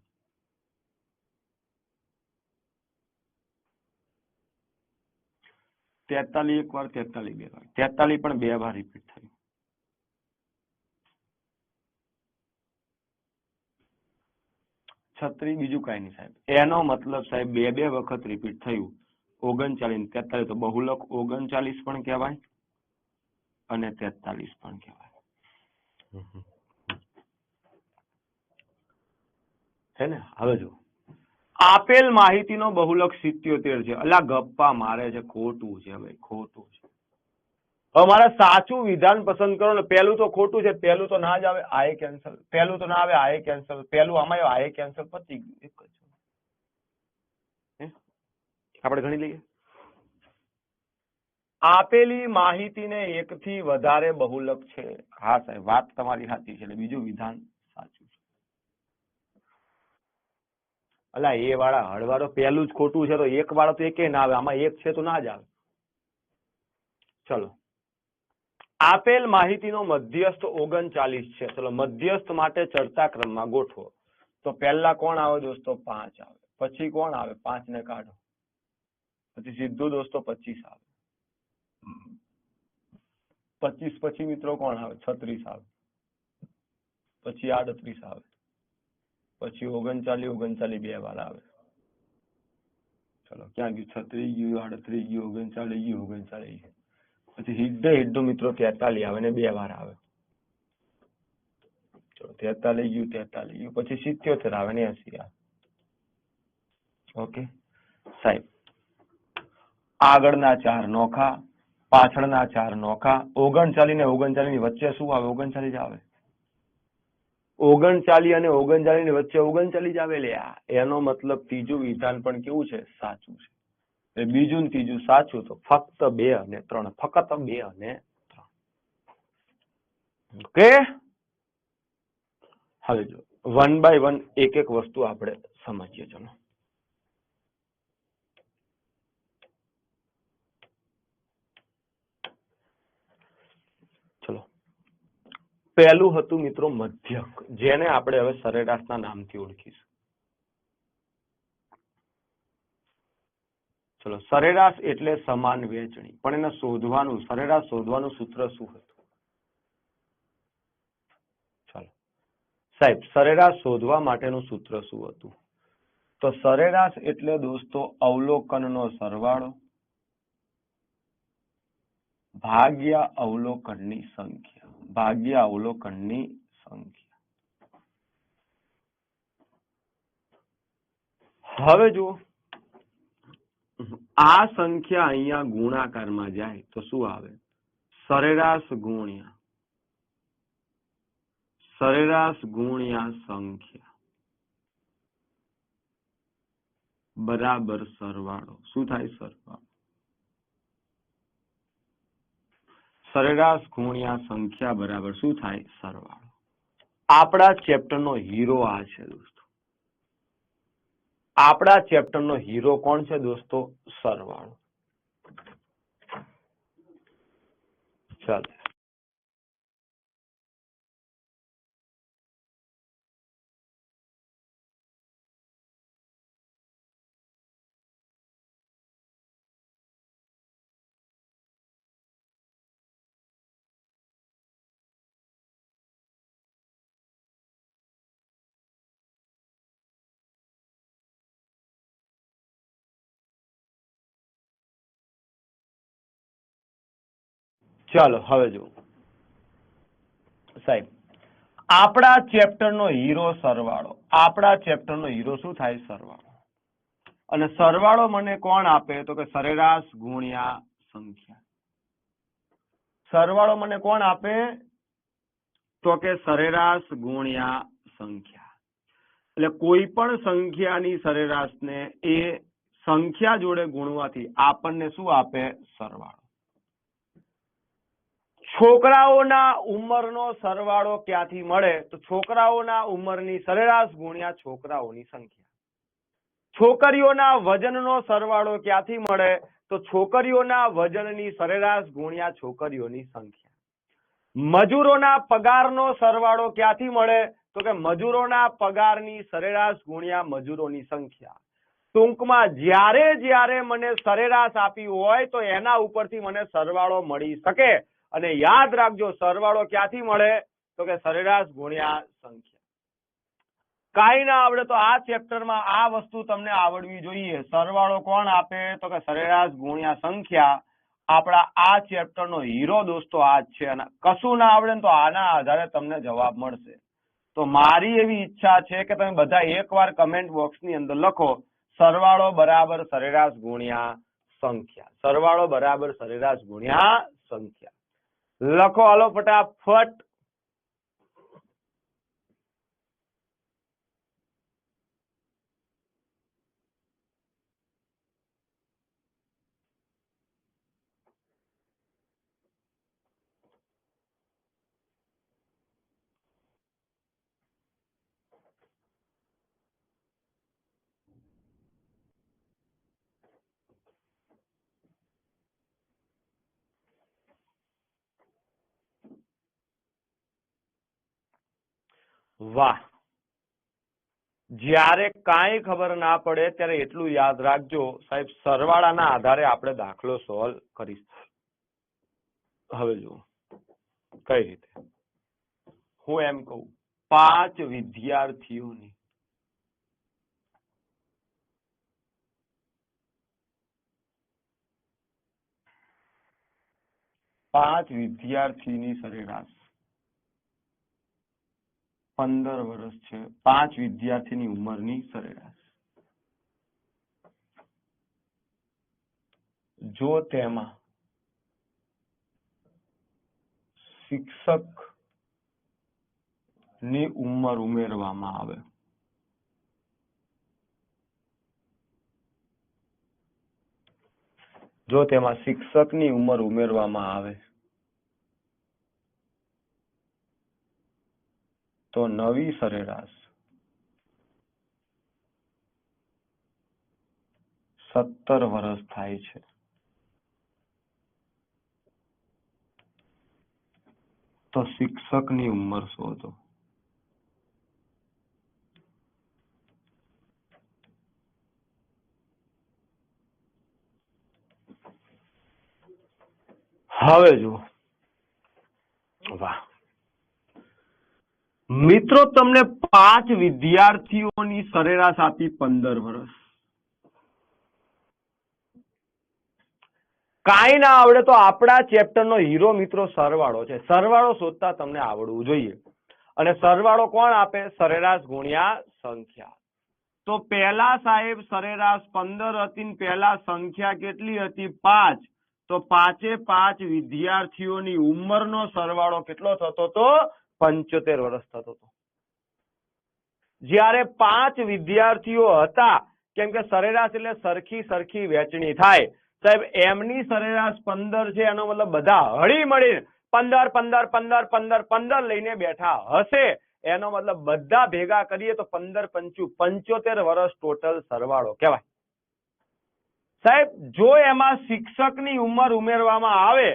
43 એક વાર 43 બે વાર 43 પણ બે વાર રિપીટ થયું 36 બીજું કઈ નહીં સાહેબ એનો મતલબ સાહેબ બે બે વખત રિપીટ થયું 39 43 તો બહુલક 39 પણ કહેવાય અને 43 પણ કહેવાય હે ને હવે જો આપેલ માહિતીનો બહુલક 77 છે અલા ગપ્પા મારે છે ખોટું છે ભાઈ ખોટું છે હવે મારે સાચું વિધાન પસંદ કરો ને પહેલું તો ખોટું છે પહેલું તો ના જ આવે આએ કેન્સલ પહેલું તો ના આવે આએ કેન્સલ પહેલું આમાં આએ કેન્સલ પતી ગયું એક જ આપણે ગણી લઈએ આપેલી માહિતીને એક થી વધારે બહુલક છે હા સાહેબ વાત તમારી સાચી છે એટલે બીજું વિધાન સાચું છે અલા એ વાળા હળવાળો પહેલું જ ખોટું છે તો એક વાળો તો એકે ના આવે આમાં એક છે તો ના જ આવે ચલો આપેલ માહિતીનો મધ્યસ્થ 39 છે ચલો મધ્યસ્થ માટે ચડતા ક્રમમાં ગોઠવો તો પહેલા કોણ આવે દોસ્તો 5 આવે પછી કોણ આવે 5 ને કાઢો પછી સીધું દોસ્તો 25 આવે 25 પછી મિત્રો કોણ આવે 36 આવે પછી 38 આવે પછી 39 39 બે વાર આવે ચલો ક્યાં ગયું 36 ગયું 38 ગયું 39 ગયું 39 પછી સીધું મિત્રો 43 આવે ને બે વાર આવે ચલો 43 ગયું 43 ગયું પછી 77 આવે ને 80 આવે ઓકે સાહેબ આગળના 4 નોખા પાછળના 4 નોખા 39 ને 39 ની વચ્ચે શું આવે 39 આવે 39 અને 39 ની વચ્ચે 39 જ આવે લે એનો મતલબ ત્રીજું વિધાન પણ કેવું છે સાચું છે બીજું ને ત્રીજું સાચું તો ફક્ત 2 અને 3 ફક્ત 2 અને 3 ઓકે હવે જો 1 બાય 1 એક એક વસ્તુ આપણે સમજીએ ચલો ચલો પહેલું હતું મિત્રો મધ્યક જેને આપણે હવે સરેરાશના નામથી ઓળખીશું ચલો સરેરાશ એટલે સમાન વહેંચણી પણ એને શોધવાનું સરેરાશ શોધવાનું સૂત્ર શું હતું ચાલો સાહેબ સરેરાશ શોધવા માટેનું સૂત્ર શું હતું તો સરેરાશ એટલે દોસ્તો અવલોકનનો સરવાળો ભાગ્યા અવલોકનની સંખ્યા હવે જુઓ આ સંખ્યા અહીંયા ગુણાકારમાં જાય તો શું આવે સરેરાશ ગુણ્યા સંખ્યા બરાબર સરવાળો શું થાય સરવાળો સરેરાશ ગુણ્યા સંખ્યા બરાબર શું થાય સરવાળો આપણા ચેપ્ટરનો હીરો આ છે દોસ્તો આપણા ચેપ્ટરનો હીરો કોણ છે દોસ્તો સરવાળો ચાલો ચાલો હવે જુઓ સાહેબ આપણા ચેપ્ટરનો હીરો સરવાળો આપણા ચેપ્ટરનો હીરો શું થાય સરવાળો અને સરવાળો મને કોણ આપે તો કે સરેરાશ ગુણ્યા સંખ્યા સરવાળો મને કોણ આપે તો કે સરેરાશ ગુણ્યા સંખ્યા. એટલે કોઈ પણ સંખ્યાની સરેરાશને એ સંખ્યા જોડે ગુણવાથી આપણને શું આપે? સરવાળો. છોકરાઓના ઉંમરનો સરવાળો ક્યાંથી મળે? તો છોકરાઓના ઉંમરની સરેરાશ ગુણ્યા છોકરાઓની સંખ્યા. છોકરીઓના વજનનો સરવાળો ક્યાંથી મળે? તો છોકરીઓના વજનની સરેરાશ ગુણ્યા છોકરીઓની સંખ્યા. મજૂરોના પગારનો સરવાળો ક્યાંથી મળે? તો કે મજૂરોના પગારની સરેરાશ ગુણ્યા મજૂરોની સંખ્યા. ટૂંકમાં જ્યારે જ્યારે મને સરેરાશ આપી હોય તો એના ઉપરથી મને સરવાળો મળી શકે. અને યાદ રાખજો, સરવાળો ક્યાંથી મળે? તો કે સરેરાશ ગુણ્યા સંખ્યા. કાંઈ ના આવડે તો આ ચેપ્ટરમાં આ વસ્તુ તમને આવડવી જોઈએ. સરવાળો કોણ આપે? તો કે સરેરાશ ગુણ્યા સંખ્યા. આપણા આ ચેપ્ટરનો હીરો દોસ્તો આ જ છે. અને કશું ના આવડે તો આના આધારે તમને જવાબ મળશે. તો મારી એવી ઈચ્છા છે કે તમે બધા એકવાર કમેન્ટ બોક્સની અંદર લખો, સરવાળો બરાબર સરેરાશ ગુણ્યા સંખ્યા. સરવાળો બરાબર સરેરાશ ગુણ્યા સંખ્યા લખો. હાલો ફટાફટ. વાહ. જ્યારે કાંઈ ખબર ના પડે ત્યારે એટલું યાદ રાખજો સાહેબ, સરવાળાના આધારે આપણે દાખલો સોલ્વ કરીશું. હવે જુઓ કઈ રીતે. હું એમ કહું, 5 વિદ્યાર્થીઓની સરેરાશ 15 વર્ષ છે. 5 વિદ્યાર્થીની ઉંમરની સરેરાશ. જો તેમાં શિક્ષક ની ઉંમર ઉમેરવામાં આવે તો નવી સરેરાશ 17 વર્ષ થાય છે. તો શિક્ષકની ઉંમર શોધો. હવે જુઓ. વાહ મિત્રો, તમને 5 વિદ્યાર્થીઓની સરેરાશ આપી 15 વર્ષ. કાંઈ ના આવડે તો આપણા ચેપ્ટરનો હીરો મિત્રો સરવાળો છે. સરવાળો શોધતા તમને આવડવું જોઈએ. અને સરવાળો કોણ આપે? સરેરાશ ગુણ્યા સંખ્યા. તો પહેલા સાહેબ સરેરાશ 15 હતી ને પહેલા સંખ્યા કેટલી હતી? 5. તો 5 વિદ્યાર્થીઓની ઉંમરનો સરવાળો કેટલો થતો હતો? 75 વર્ષ થતો હતો. જ્યારે 5 વિદ્યાર્થીઓ હતા, કેમ કે સરેરાશ એટલે સરખી વહેંચણી થાય સાહેબ, એમની સરેરાશ 15 છે, એનો મતલબ બધા હળી મળી 15 લઈને બેઠા હશે. એનો મતલબ બધા ભેગા કરીએ તો 15 પંચુ 75 વર્ષ ટોટલ સરવાળો કહેવાય. સાહેબ જો એમાં શિક્ષકની ઉંમર ઉમેરવામાં આવે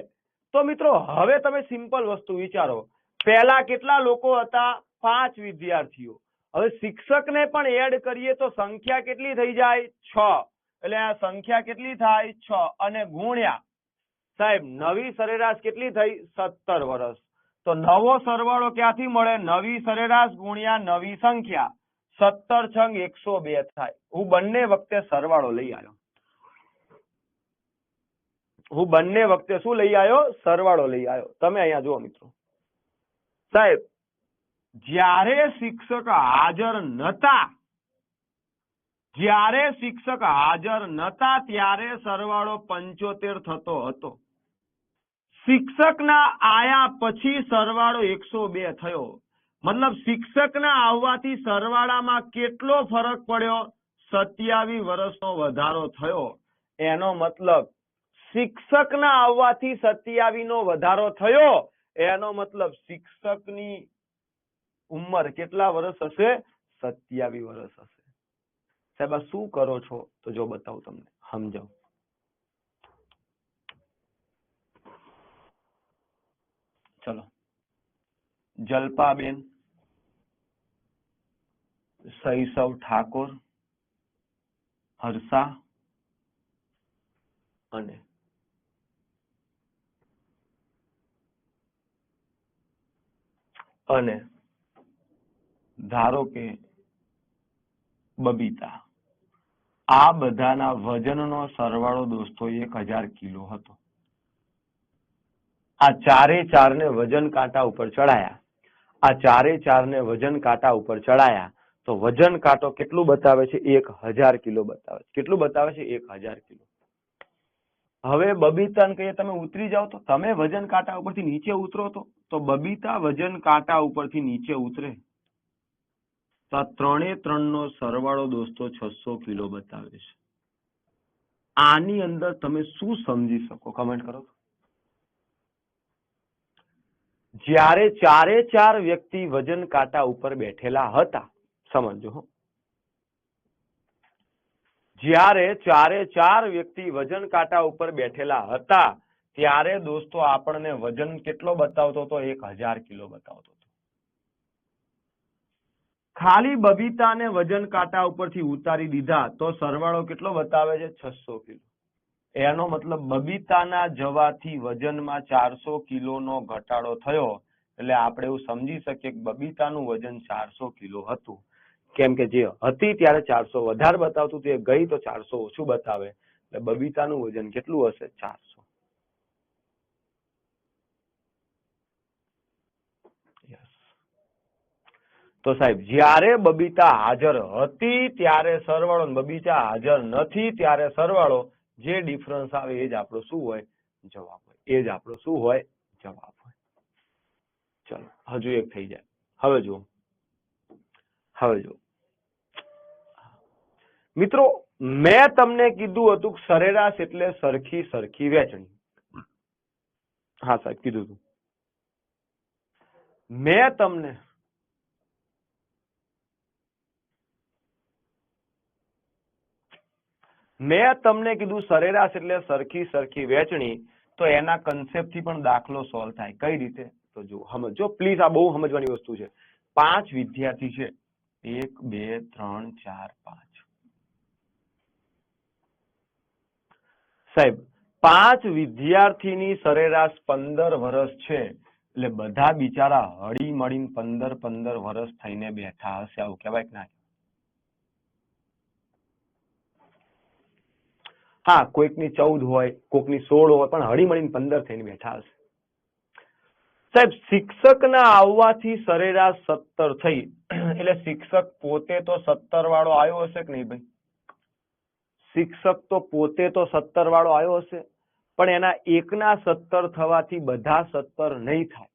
તો મિત્રો હવે તમે સિમ્પલ વસ્તુ વિચારો. પહેલા કેટલા લોકો હતા? 5 વિદ્યાર્થીઓ. હવે શિક્ષકને પણ એડ કરીએ તો સંખ્યા કેટલી થઈ જાય? 6. એટલે આ સંખ્યા કેટલી થાય? 6. અને ગુણ્યા સાહેબ નવી સરેરાશ કેટલી થઈ? 17 વર્ષ. તો નવો સરવાળો ક્યાંથી મળે? નવી સરેરાશ ગુણ્યા નવી સંખ્યા. 17 છંગ 102 થાય. હું બંને વખતે સરવાળો લઈ આવ્યો. શું લઈ આવ્યો? સરવાળો લઈ આવ્યો. તમે અહીંયા જુઓ મિત્રો સાહેબ, જ્યારે શિક્ષક હાજર નતા ત્યારે સરવાળો 75 થતો હતો. શિક્ષકના આયા પછી સરવાળો 102 થયો, મતલબ શિક્ષકના આવવાથી સરવાળામાં કેટલો ફરક પડ્યો? 27 વર્ષનો વધારો થયો. એનો મતલબ શિક્ષકના આવવાથી 27 નો વધારો થયો, એનો મતલબ શિક્ષકની ઉંમર કેટલા વર્ષ હશે? 27 વર્ષ હશે. સાહેબ આ શું કરો છો? તો જો બતાવું તમને, સમજાવું. ચલો, જલ્પાબેન, શૈશવ ઠાકોર, હર્ષા અને ધારો કે બબીતા, આ બધાના વજનનો સરવાળો દોસ્તો 1000 કિલો હતો. આ ચારે ચારને વજન કાંટા ઉપર ચડાયા, આ ચારે ચારને વજન કાંટા ઉપર ચડાયા તો વજન કાંટો કેટલું બતાવે છે? 1000 કિલો બતાવે છે. કેટલું બતાવે છે? 1000 કિલો. હવે બબીતાને કહીએ તમે ઉતરી જાઓ, તો તમે વજન કાંટા ઉપરથી નીચે ઉતરો તો બબીતા વજન કાંટા ઉપરથી નીચે ઉતરે તો આ ત્રણે ત્રણનો સરવાળો દોસ્તો 600 કિલો બતાવે છે. આની અંદર તમે શું સમજી શકો? કમેન્ટ કરો. જ્યારે ચારે ચાર વ્યક્તિ વજન કાંટા ઉપર બેઠેલા હતા, સમજો, જ્યારે ચારે ચાર વ્યક્તિ વજન કાંટા ઉપર બેઠેલા હતા ત્યારે દોસ્તો આપણને વજન કેટલો બતાવતો હતો? 1000 કિલો બતાવતો હતો. ખાલી બબીતાને વજન કાંટા ઉપરથી ઉતારી દીધા તો સરવાળો કેટલો બતાવે છે? 600 કિલો. એનો મતલબ બબીતાના જવાથી વજનમાં 400 કિલોનો ઘટાડો થયો. એટલે આપણે એવું સમજી શકીએ કે બબીતાનું વજન 400 કિલો હતું. કેમ કે જે હતી ત્યારે 400 વધારે બતાવતું, તે ગઈ તો 400 ઓછું બતાવે. એટલે બબીતાનું વજન કેટલું હશે? 400. તો સાહેબ જ્યારે બબીતા હાજર હતી ત્યારે સરવાળો, બબીતા હાજર નથી ત્યારે સરવાળો, જે ડિફરન્સ આવે એ જ આપણો શું હોય? જવાબ હોય. એ જ આપણો શું હોય? જવાબ હોય. ચલો હજુ એક થઈ જાય. હવે જુઓ, મિત્રો મેં તમને કીધું હતું સરેરાશ એટલે સરખી સરખી વહેંચણી. હા સાહેબ કીધું હતું. મેં તમને કીધું સરેરાશ એટલે સરખી સરખી વહેંચણી, તો એના કન્સેપ્ટ થી પણ દાખલો સોલ્વ થાય. કઈ રીતે? તો જો સમજો પ્લીઝ, આ બહુ સમજવાની વસ્તુ છે. 5 વિદ્યાર્થી છે. 1 2 3 4 5. સાહેબ 5 વિદ્યાર્થીની સરેરાશ 15 વર્ષ છે. એટલે બધા બિચારા હળી મળીને 15 વર્ષ થઈને બેઠા હશે. આવું કહેવાય કે ના? હા, કોઈકની 14 હોય, કોઈકની 16 હોય, પણ હળી મળીને 15 થઈને બેઠા હશે. સાહેબ શિક્ષકના આવવાથી સરેરાશ 17 થઈ. એટલે શિક્ષક પોતે તો 17 વાળો આવ્યો હશે કે નહીં ભાઈ? શિક્ષક તો પોતે તો 17 વાળો આવ્યો હશે, પણ એના એકના 17 થવાથી બધા 17 નહીં થાય.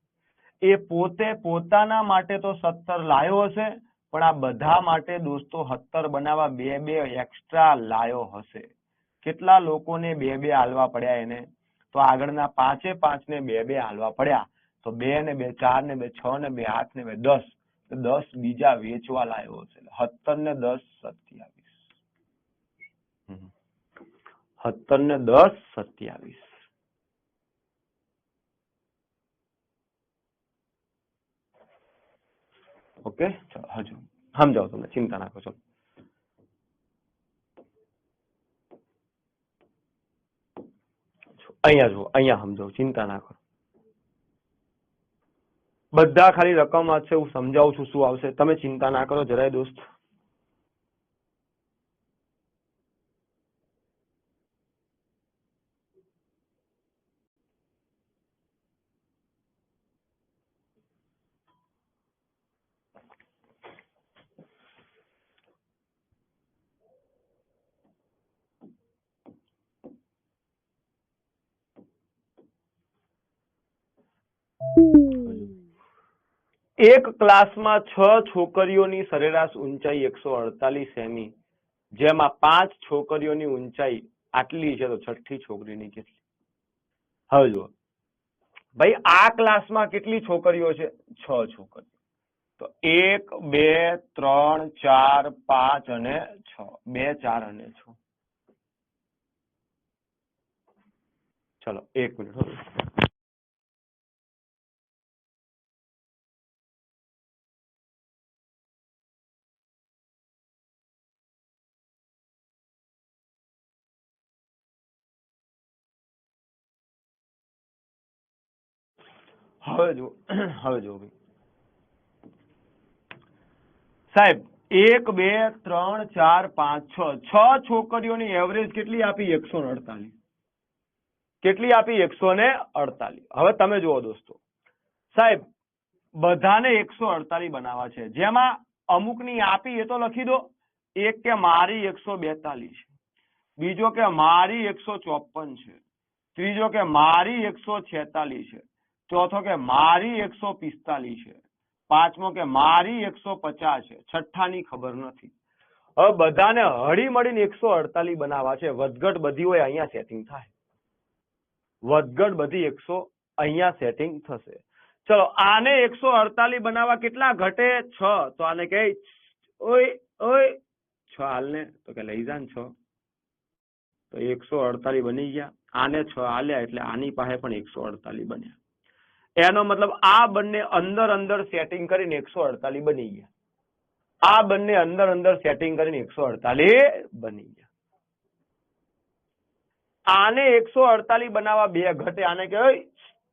એ પોતે પોતાના માટે તો 17 લાયો હશે, પણ આ બધા માટે દોસ્તો 17 બનાવવા 2 એક્સ્ટ્રા લાયો હશે. કેટલા લોકોને 2 હાલવા પડ્યા એને? તો આગળના 5 ને 2 હાલવા પડ્યા. તો 2 ને 2 4 ને 2 6 ને 2 8 ને 2 10. 10 બીજા વેચવા લાયો હશે. 17 ને 10 27. 17 ને 10 27. ઓકે, ચલો હજુ સમજાવો, તમને ચિંતા ના કરો. અહીંયા જુઓ, અહીંયા સમજાવો, ચિંતા ના કરો. બધા ખાલી રકમ વાંચશે, હું સમજાવું છું શું આવશે. તમે ચિંતા ના કરો જરાય દોસ્ત. એક ક્લાસમાં 6 છોકરીઓની સરેરાશ ઊંચાઈ 148 સેમી, જેમાં 5 છોકરીઓની ઊંચાઈ આટલી છે, તો છઠ્ઠી છોકરીની કેટલી? હવે જુઓ ભાઈ, આ ક્લાસમાં કેટલી છોકરીઓ છે? 6 છોકરીઓ. તો 1 2 3 4 5 અને 6, 2 4 અને 6. ચલો 1 મિનિટ. હવે જો ભાઈ સાહેબ, 1 2 3 4 5 6 છોકરીઓની એવરેજ કેટલી આપી? 148. કેટલી આપી? 148. હવે તમે જુઓ દોસ્તો, સાહેબ બધાને 148 બનાવવા છે, જેમાં અમુકની આપી એ તો લખી દો. એક કે મારી 142 છે, બીજો કે મારી 154 છે, ત્રીજો કે મારી 146 છે, ચોથો કે મારી 145 છે, પાંચમો કે મારી 150 છે, છઠ્ઠાની ખબર નથી. હવે બધાને હળી મળીને 148 બનાવવા છે. વધઘટ બધી હોય અહીંયા સેટિંગ થાય. વધઘટ બધી 100 અહીંયા સેટિંગ થશે. ચલો આને 148 બનાવવા કેટલા ઘટે? 6. તો આને કહે ઓય ઓય 6 હાલને, તો કે લઈ જા 6. તો 148 બની ગયા. આને 6 હાલ્યા એટલે આની પાસે પણ 148 બન્યા. એનો મતલબ આ બંને અંદર અંદર સેટિંગ કરીને 148 બની ગયા. આ બંને અંદર અંદર સેટિંગ કરીને 148 બની ગયા. આને 148 બનાવવા બે ઘટે. આને કે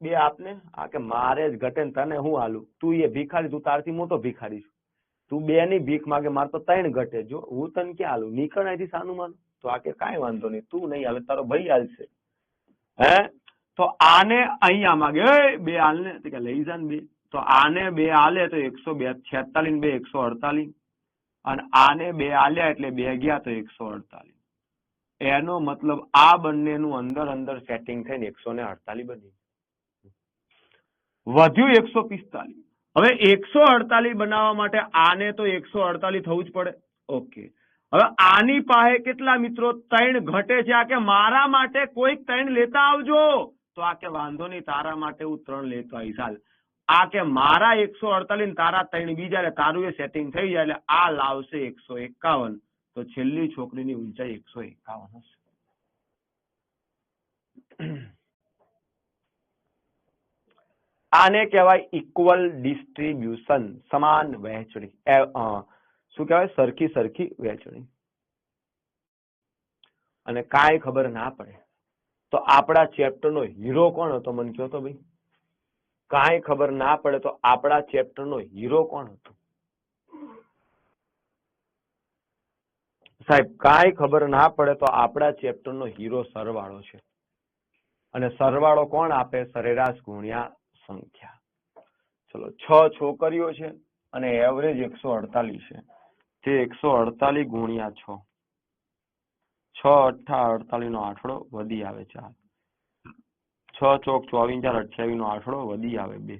બે આપને, આ કે મારે જ ઘટે ને તને હું હાલું? તું એ ભિખારી, તું તારથી મોટો ભિખારી છું, તું 2 ની ભીખ માગે, મારે તો 3 ઘટે. જો હું તને ક્યાં હાલું? નીકળ અહીંથી સાનું માનું. તો આ કે કાંઈ વાંધો નહીં, તું નહીં હાલે, તારો ભાઈ હાલશે. હે? તો આને અહીંયા માગે 2 હાલને, તો કે લઈ જા ને 2. તો આને 2 હાલે તો 146 ને 2 148, અને આને 2 હાલ્યા એટલે 2 ગયા તો 148. એનો મતલબ આ બંનેનું અંદર અંદર સેટિંગ થઈને 148 બની. વધ્યું 145. હવે 148 બનાવવા માટે આને તો 148 થવું જ પડે. ઓકે, હવે આની પાસે કેટલા મિત્રો? 3 ઘટે છે. આ કે મારા માટે કોઈક 3 લેતા આવજો. તો આ કે વાંધો નહીં, તારા માટે હું 3 લેતો આવીશ. હાલ. આ કે મારા 148 ને તારા 3 બીજા, એટલે તારું એ સેટિંગ થઈ જાય એટલે આ લાવશે 151. તો છેલ્લી છોકરીની ઊંચાઈ 151 હશે. આને કહેવાય ઇક્વલ ડિસ્ટ્રીબ્યુશન, સમાન વહેંચણી. શું કહેવાય? સરખી સરખી વહેંચણી. અને કાંઈ ખબર ના પડે તો આપણા ચેપ્ટરનો હીરો કોણ હતો? મને કહો તો ભાઈ. કાંઈ ખબર ના પડે તો આપણા ચેપ્ટરનો હીરો કોણ હતો? સાહેબ કાંઈ ખબર ના પડે તો આપણા ચેપ્ટરનો હીરો સરવાળો છે. અને સરવાળો કોણ આપે? સરેરાશ ગુણ્યા સંખ્યા. ચલો 6 છોકરીઓ છે અને એવરેજ 148 છે. તે 148 ગુણ્યા 6. 6 અઠ્ઠા 48 નો આઠડો વધી આવે 4. 6 ચોક 24 28 નો આઠડો વધી આવે 2.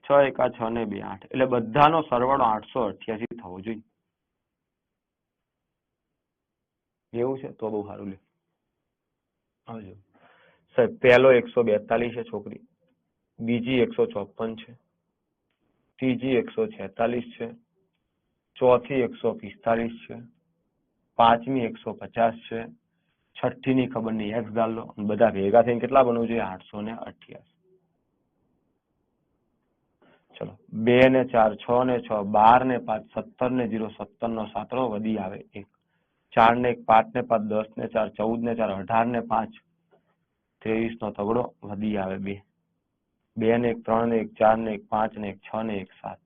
6 એકા 6 ને 2 8. એટલે બધાનો સરવાળો 888 થવો જોઈએ. એવું છે તો બહુ સારું. લે આવજો સાહેબ. પહેલો 142 છે છોકરી, બીજી 154 છે, ત્રીજી 146 છે, ચોથી 145 છે, પાંચમી 150 છે, છઠ્ઠી ની ખબર નહીં, એક્સ ડાલો. બધા ભેગા થઈને કેટલા બનવું જોઈએ? 888. ચલો 2 ને 4 6 ને 6 12 ને 5 17 ને 0 17 નો સાતડો વધી આવે 1. 4 ને 1 5 ને 5 10 ને 4 14 ને 4 18 ને 5 23 નો તગડો વધી આવે 2. 2 ને 1 3 ને 1 4 ને 1 5 ને 1 6 ને 1 7.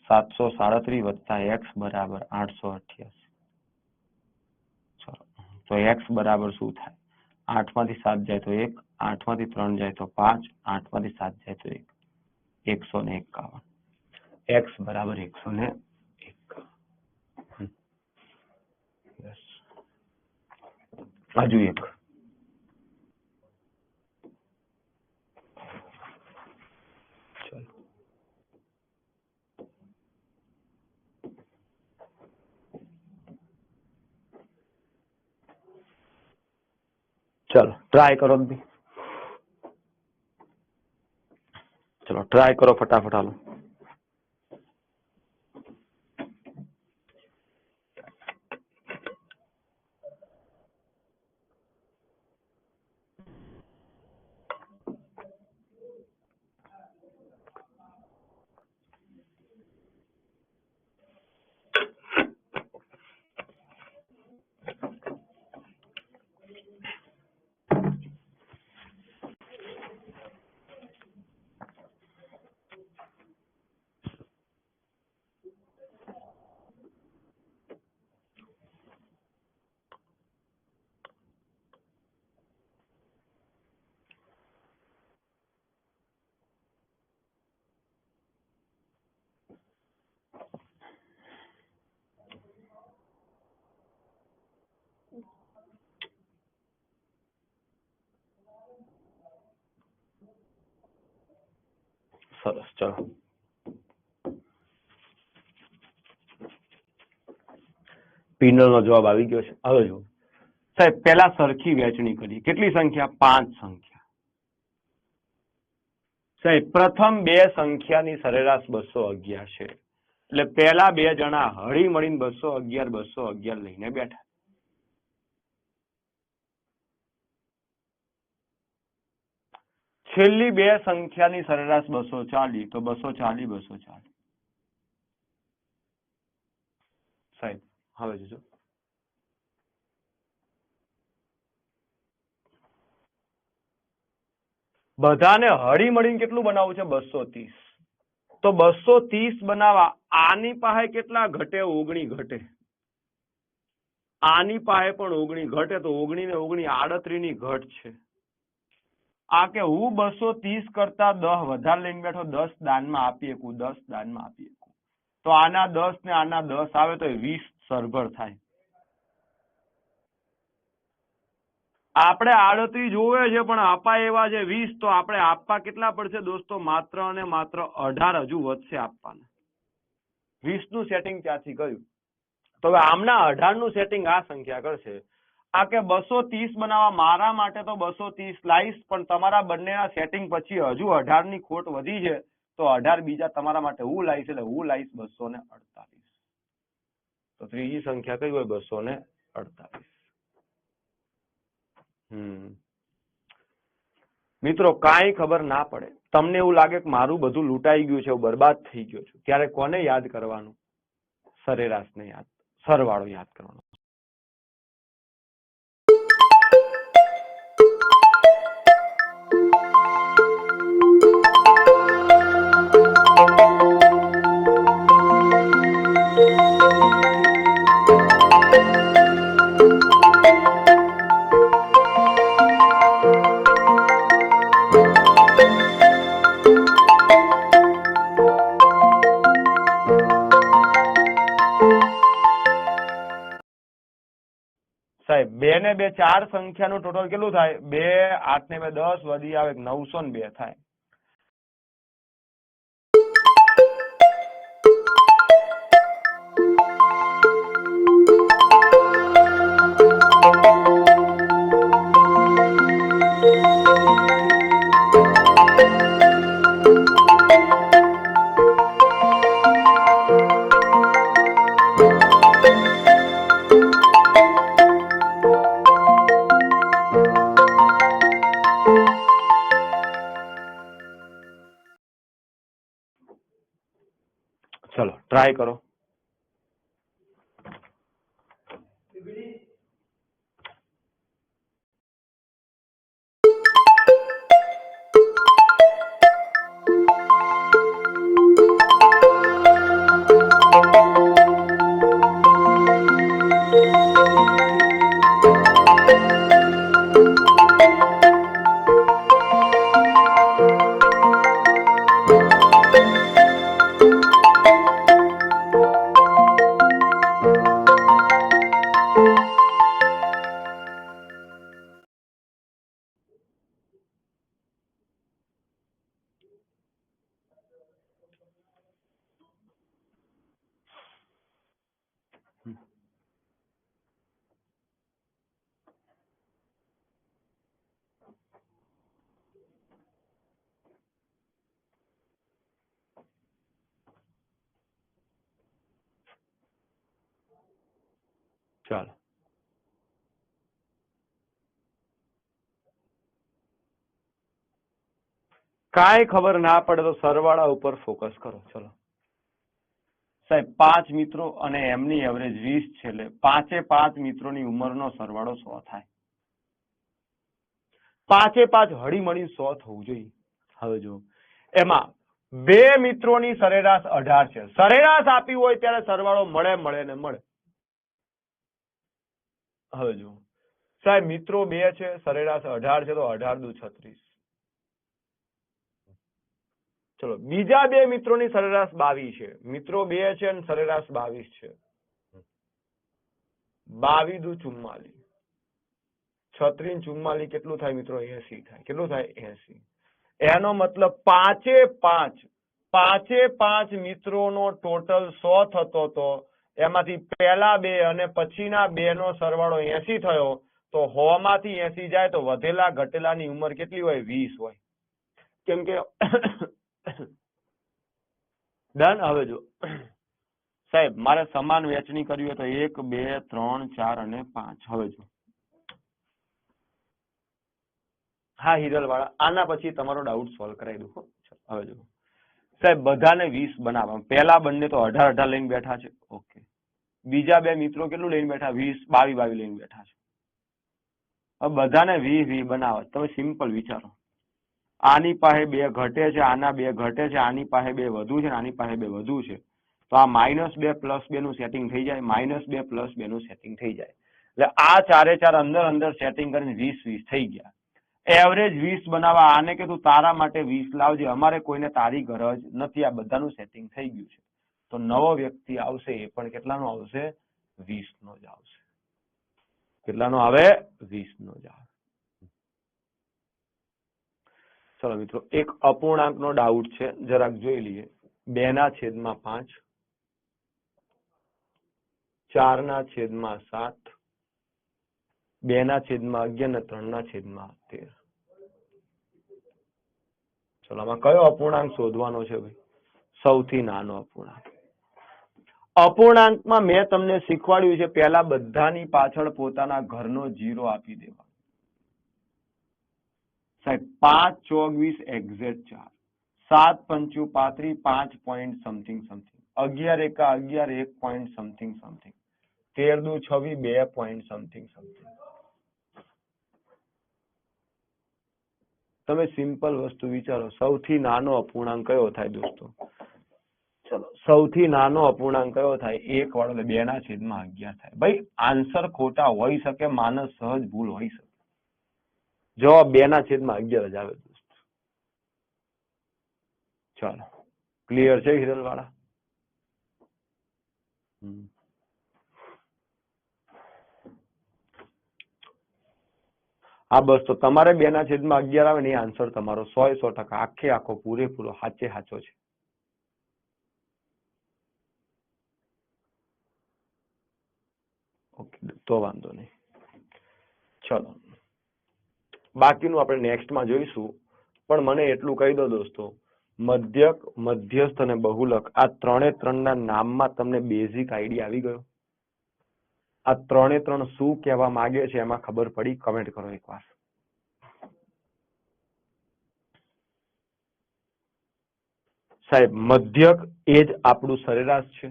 737 વત્તા x બરાબર 888. તો x બરાબર શું થાય? 8 માંથી 7 જાય તો 1, 8 માંથી 3 જાય તો 5, 8 માંથી 7 જાય તો 1. 151. x બરાબર 151. હજુ એક. चलो ट्राई करो भी, चलो ट्राई करो फटाफट हालो। સરસ, ચલો પિનલ નો જવાબ આવી ગયો છે। હવે જો સાહેબ પેલા સરખી વહેંચણી કરીએ। કેટલી સંખ્યા? 5 સંખ્યા। સાહેબ પ્રથમ બે સંખ્યાની સરેરાશ 211 છે, એટલે પેલા બે જણા હળી મળીને 211 લઈને બેઠા। છેલ્લી બે સંખ્યાની સરેરાશ 240, તો 240 સાહેબ હવે જોજો બધાને હળી મળીને કેટલું બનાવવું છે? 230। તો 230 બનાવવા આની પાસે કેટલા ઘટે? 19 ઘટે। આની પાસે પણ 19 ઘટે, તો 19 ને 19 38 ની ઘટ છે। આ કે હું 230 કરતા 10 વધારે લઈને બેઠો, 10 દાનમાં આપી શકું, 10 દાનમાં આપી શકું, તો આના 10 ને આના 10 આવે તો 20 સરભર થાય। આપણે 38 જોવે છે પણ આપા એવા છે 20, તો આપણે આપવા કેટલા પડશે દોસ્તો? માત્ર અને માત્ર 18 હજુ વધશે આપવાના। 20 નું સેટિંગ ત્યાંથી કર્યું, તો હવે આમના 18 નું સેટિંગ આ સંખ્યા કરશે। આ કે 230 બનાવવા મારા માટે તો 230 લાવીશ, પણ તમારા બંનેના સેટિંગ પછી હજુ 18 ની ખોટ વધી છે, તો 18 બીજા તમારા માટે હું લાવીશ, એટલે હું લાવીશ 248। તો ત્રીજી સંખ્યા કઈ હોય? 248। મિત્રો કાંઈ ખબર ના પડે, તમને એવું લાગે કે મારું બધું લૂંટાઈ ગયું છે, બરબાદ થઈ ગયો છું, ત્યારે કોને યાદ કરવાનું? સરેરાશને યાદ, સરવાળો યાદ કરવાનો। સાહેબ 2 ને 2 4 સંખ્યાનું ટોટલ કેટલું થાય? 2 8 ને 2 10 વધી આવે 902 થાય। चलो ट्राई करो। ચાલો કાંઈ ખબર ના પડે તો સરવાળા ઉપર ફોકસ કરો. ચલો સાહેબ 5 મિત્રો અને એમની એવરેજ 20 છે એટલે 5 મિત્રોની ઉંમરનો સરવાળો 100 થાય. 5 હળીમળી 100 થવું જોઈએ. હવે જો એમાં 2 મિત્રોની સરેરાશ 18 છે. સરેરાશ આપી હોય ત્યારે સરવાળો મળે ને મળે. હવે જો સાહેબ મિત્રો 2 છે, સરેરાશ 18 છે, તો 18 દુ 36. ચલો બીજા 2 મિત્રોની સરેરાશ 22 છે. મિત્રો 2 છે અને સરેરાશ 22 છે. 22 દુ 44. 36 ને 44 કેટલું થાય મિત્રો? 80 થાય. કેટલું થાય? 80. એનો મતલબ 5 મિત્રોનો ટોટલ 100 થતો હતો. એમાંથી પહેલા 2 અને પછીના 2 નો સરવાળો 80 થયો. તો 100 માંથી 80 જાય તો વધેલા ઘટેલાની ઉંમર કેટલી હોય? 20 હોય. કેમ કે ડન. હવે જો સાહેબ મારે સમાન વહેંચણી કરવી હોય તો 1 2 3 4 અને 5. હવે જો હા હિરલ વાળા, આના પછી તમારો ડાઉટ સોલ્વ કરાવી દઉં. હવે જો સાહેબ બધાને 20 બનાવવા. પહેલા બંને તો 18 લઈને બેઠા છે. ઓકે. બીજા 2 મિત્રો કેટલું લઈને બેઠા? 20 22 લઈને બેઠા છે. હવે બધાને 20 બનાવો. તમે સિમ્પલ વિચારો. આની પાસે 2 ઘટે છે, આના 2 ઘટે છે, આની પાસે 2 વધુ છે, આની પાસે 2 વધુ છે. તો આ -2 +2 નું સેટિંગ થઈ જાય. -2 +2 નું સેટિંગ થઈ જાય. એટલે આ ચારે ચાર અંદર સેટિંગ કરીને 20 થઈ ગયા. એવરેજ 20 બનાવવા. આને કે તું તારા માટે 20 લાવજે, અમારે કોઈને તારી ગરજ નથી. આ બધાનું સેટિંગ થઈ ગયું છે. તો નવો વ્યક્તિ આવશે એ પણ કેટલાનો આવશે? 20 નો જ આવશે. કેટલાનો આવે? 20 નો જ આવે. ચલો મિત્રો એક અપૂર્ણાંકનો ડાઉટ છે, જરાક જોઈ લઈએ. 2/5, 4/7, 2/11 અને 3/13. ચલો આમાં કયો અપૂર્ણાંક શોધવાનો છે ભાઈ? સૌથી નાનો અપૂર્ણાંક. અપૂર્ણાંકમાં મેં તમને શીખવાડ્યું છે પહેલા બધાની પાછળ પોતાના ઘરનો 0 આપી દેવા. સાહેબ 5 24 exact 4, 7 5 35, 5 point something 11 1 11, 1 point something 13 દુ 26, 2 પોઈન્ટ સમથિંગ. તમે સિમ્પલ વસ્તુ વિચારો. સૌથી નાનો અપૂર્ણાંક કયો થાય દોસ્તો? ચલો સૌથી નાનો અપૂર્ણાંક કયો થાય? 1 વાળો એટલે 2/11 થાય. ભાઈ આન્સર ખોટા હોઈ શકે, માનસ સહજ ભૂલ હોઈ શકે. જવાબ 2/11 જ આવે દોસ્તો. ચાલો ક્લિયર છે હિરલ વાળા? હા બસ તો તમારે 2/11 આવે ને એ આન્સર તમારો 100% આખો પૂરેપૂરો સાચો છે. ઓકે તો વાંધો નહીં. ચલો બાકીનું આપણે નેક્સ્ટમાં જોઈશું. પણ મને એટલું કહી દો દોસ્તો, મધ્યક, મધ્યસ્થ અને બહુલક આ 3 ના નામમાં તમને બેઝિક આઈડિયા આવી ગયો? આ 3 શું કહેવા માંગે છે એમાં ખબર પડી? કમેન્ટ કરો એકવાર. સાહેબ મધ્યક એ જ આપણું સરેરાશ છે.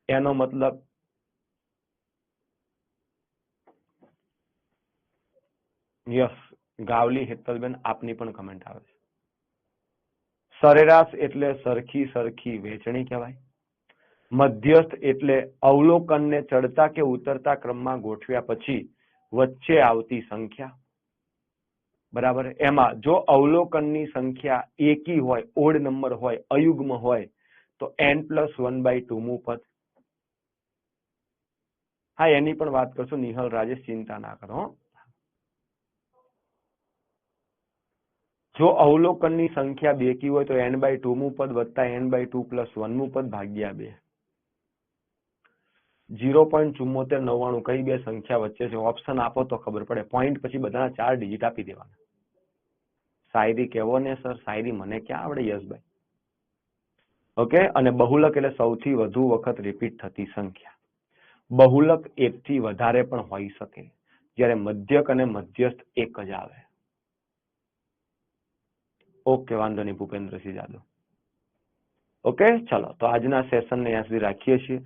એનો મતલબ યસ ગાવલી હેતલબેન આપની પણ કમેન્ટ આવે છે. સરેરાશ એટલે સરખી વહેંચણી કહેવાય. મધ્યસ્થ એટલે અવલોકનને ચડતા કે ઉતરતા ક્રમમાં ગોઠવ્યા પછી વચ્ચે આવતી સંખ્યા. બરાબર. એમાં જો અવલોકનની સંખ્યા એકી હોય, ઓડ નંબર હોય, અયુગ્મ હોય તો n+1/2 મું પદ. હા એની પણ વાત કરશું નિહલ રાજેશ, ચિંતા ના કરો. જો અવલોકનની સંખ્યા બેકી હોય તો n/2 મું પદ વત્તા n/2 + 1 મું પદ ભાગ્યા 2. 0.7499 કઈ બે સંખ્યા વચ્ચે છે? ઓપ્શન આપો તો ખબર પડે. પોઈન્ટ પછી બધાના 4 ડિજિટ આપી દેવાના. શાયરી કેવો ને સર? શાયરી મને ક્યાં આવડે યશભાઈ? ઓકે. અને બહુલક એટલે સૌથી વધુ વખત રિપીટ થતી સંખ્યા. બહુલક એકથી વધારે પણ હોઈ શકે, જ્યારે મધ્યક અને મધ્યસ્થ એક જ આવે. ઓકે, વાંધો નહીં ભૂપેન્દ્રસિંહ જાદવ. ઓકે, ચલો તો આજના સેશનને અહીંયા સુધી રાખીએ છીએ.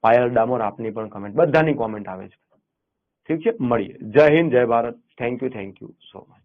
પાયલ ડામોર, આપની પણ કમેન્ટ, બધાની કોમેન્ટ આવે છે. ઠીક છે, મળીએ. જય હિન્દ, જય Bharat. Thank you so much.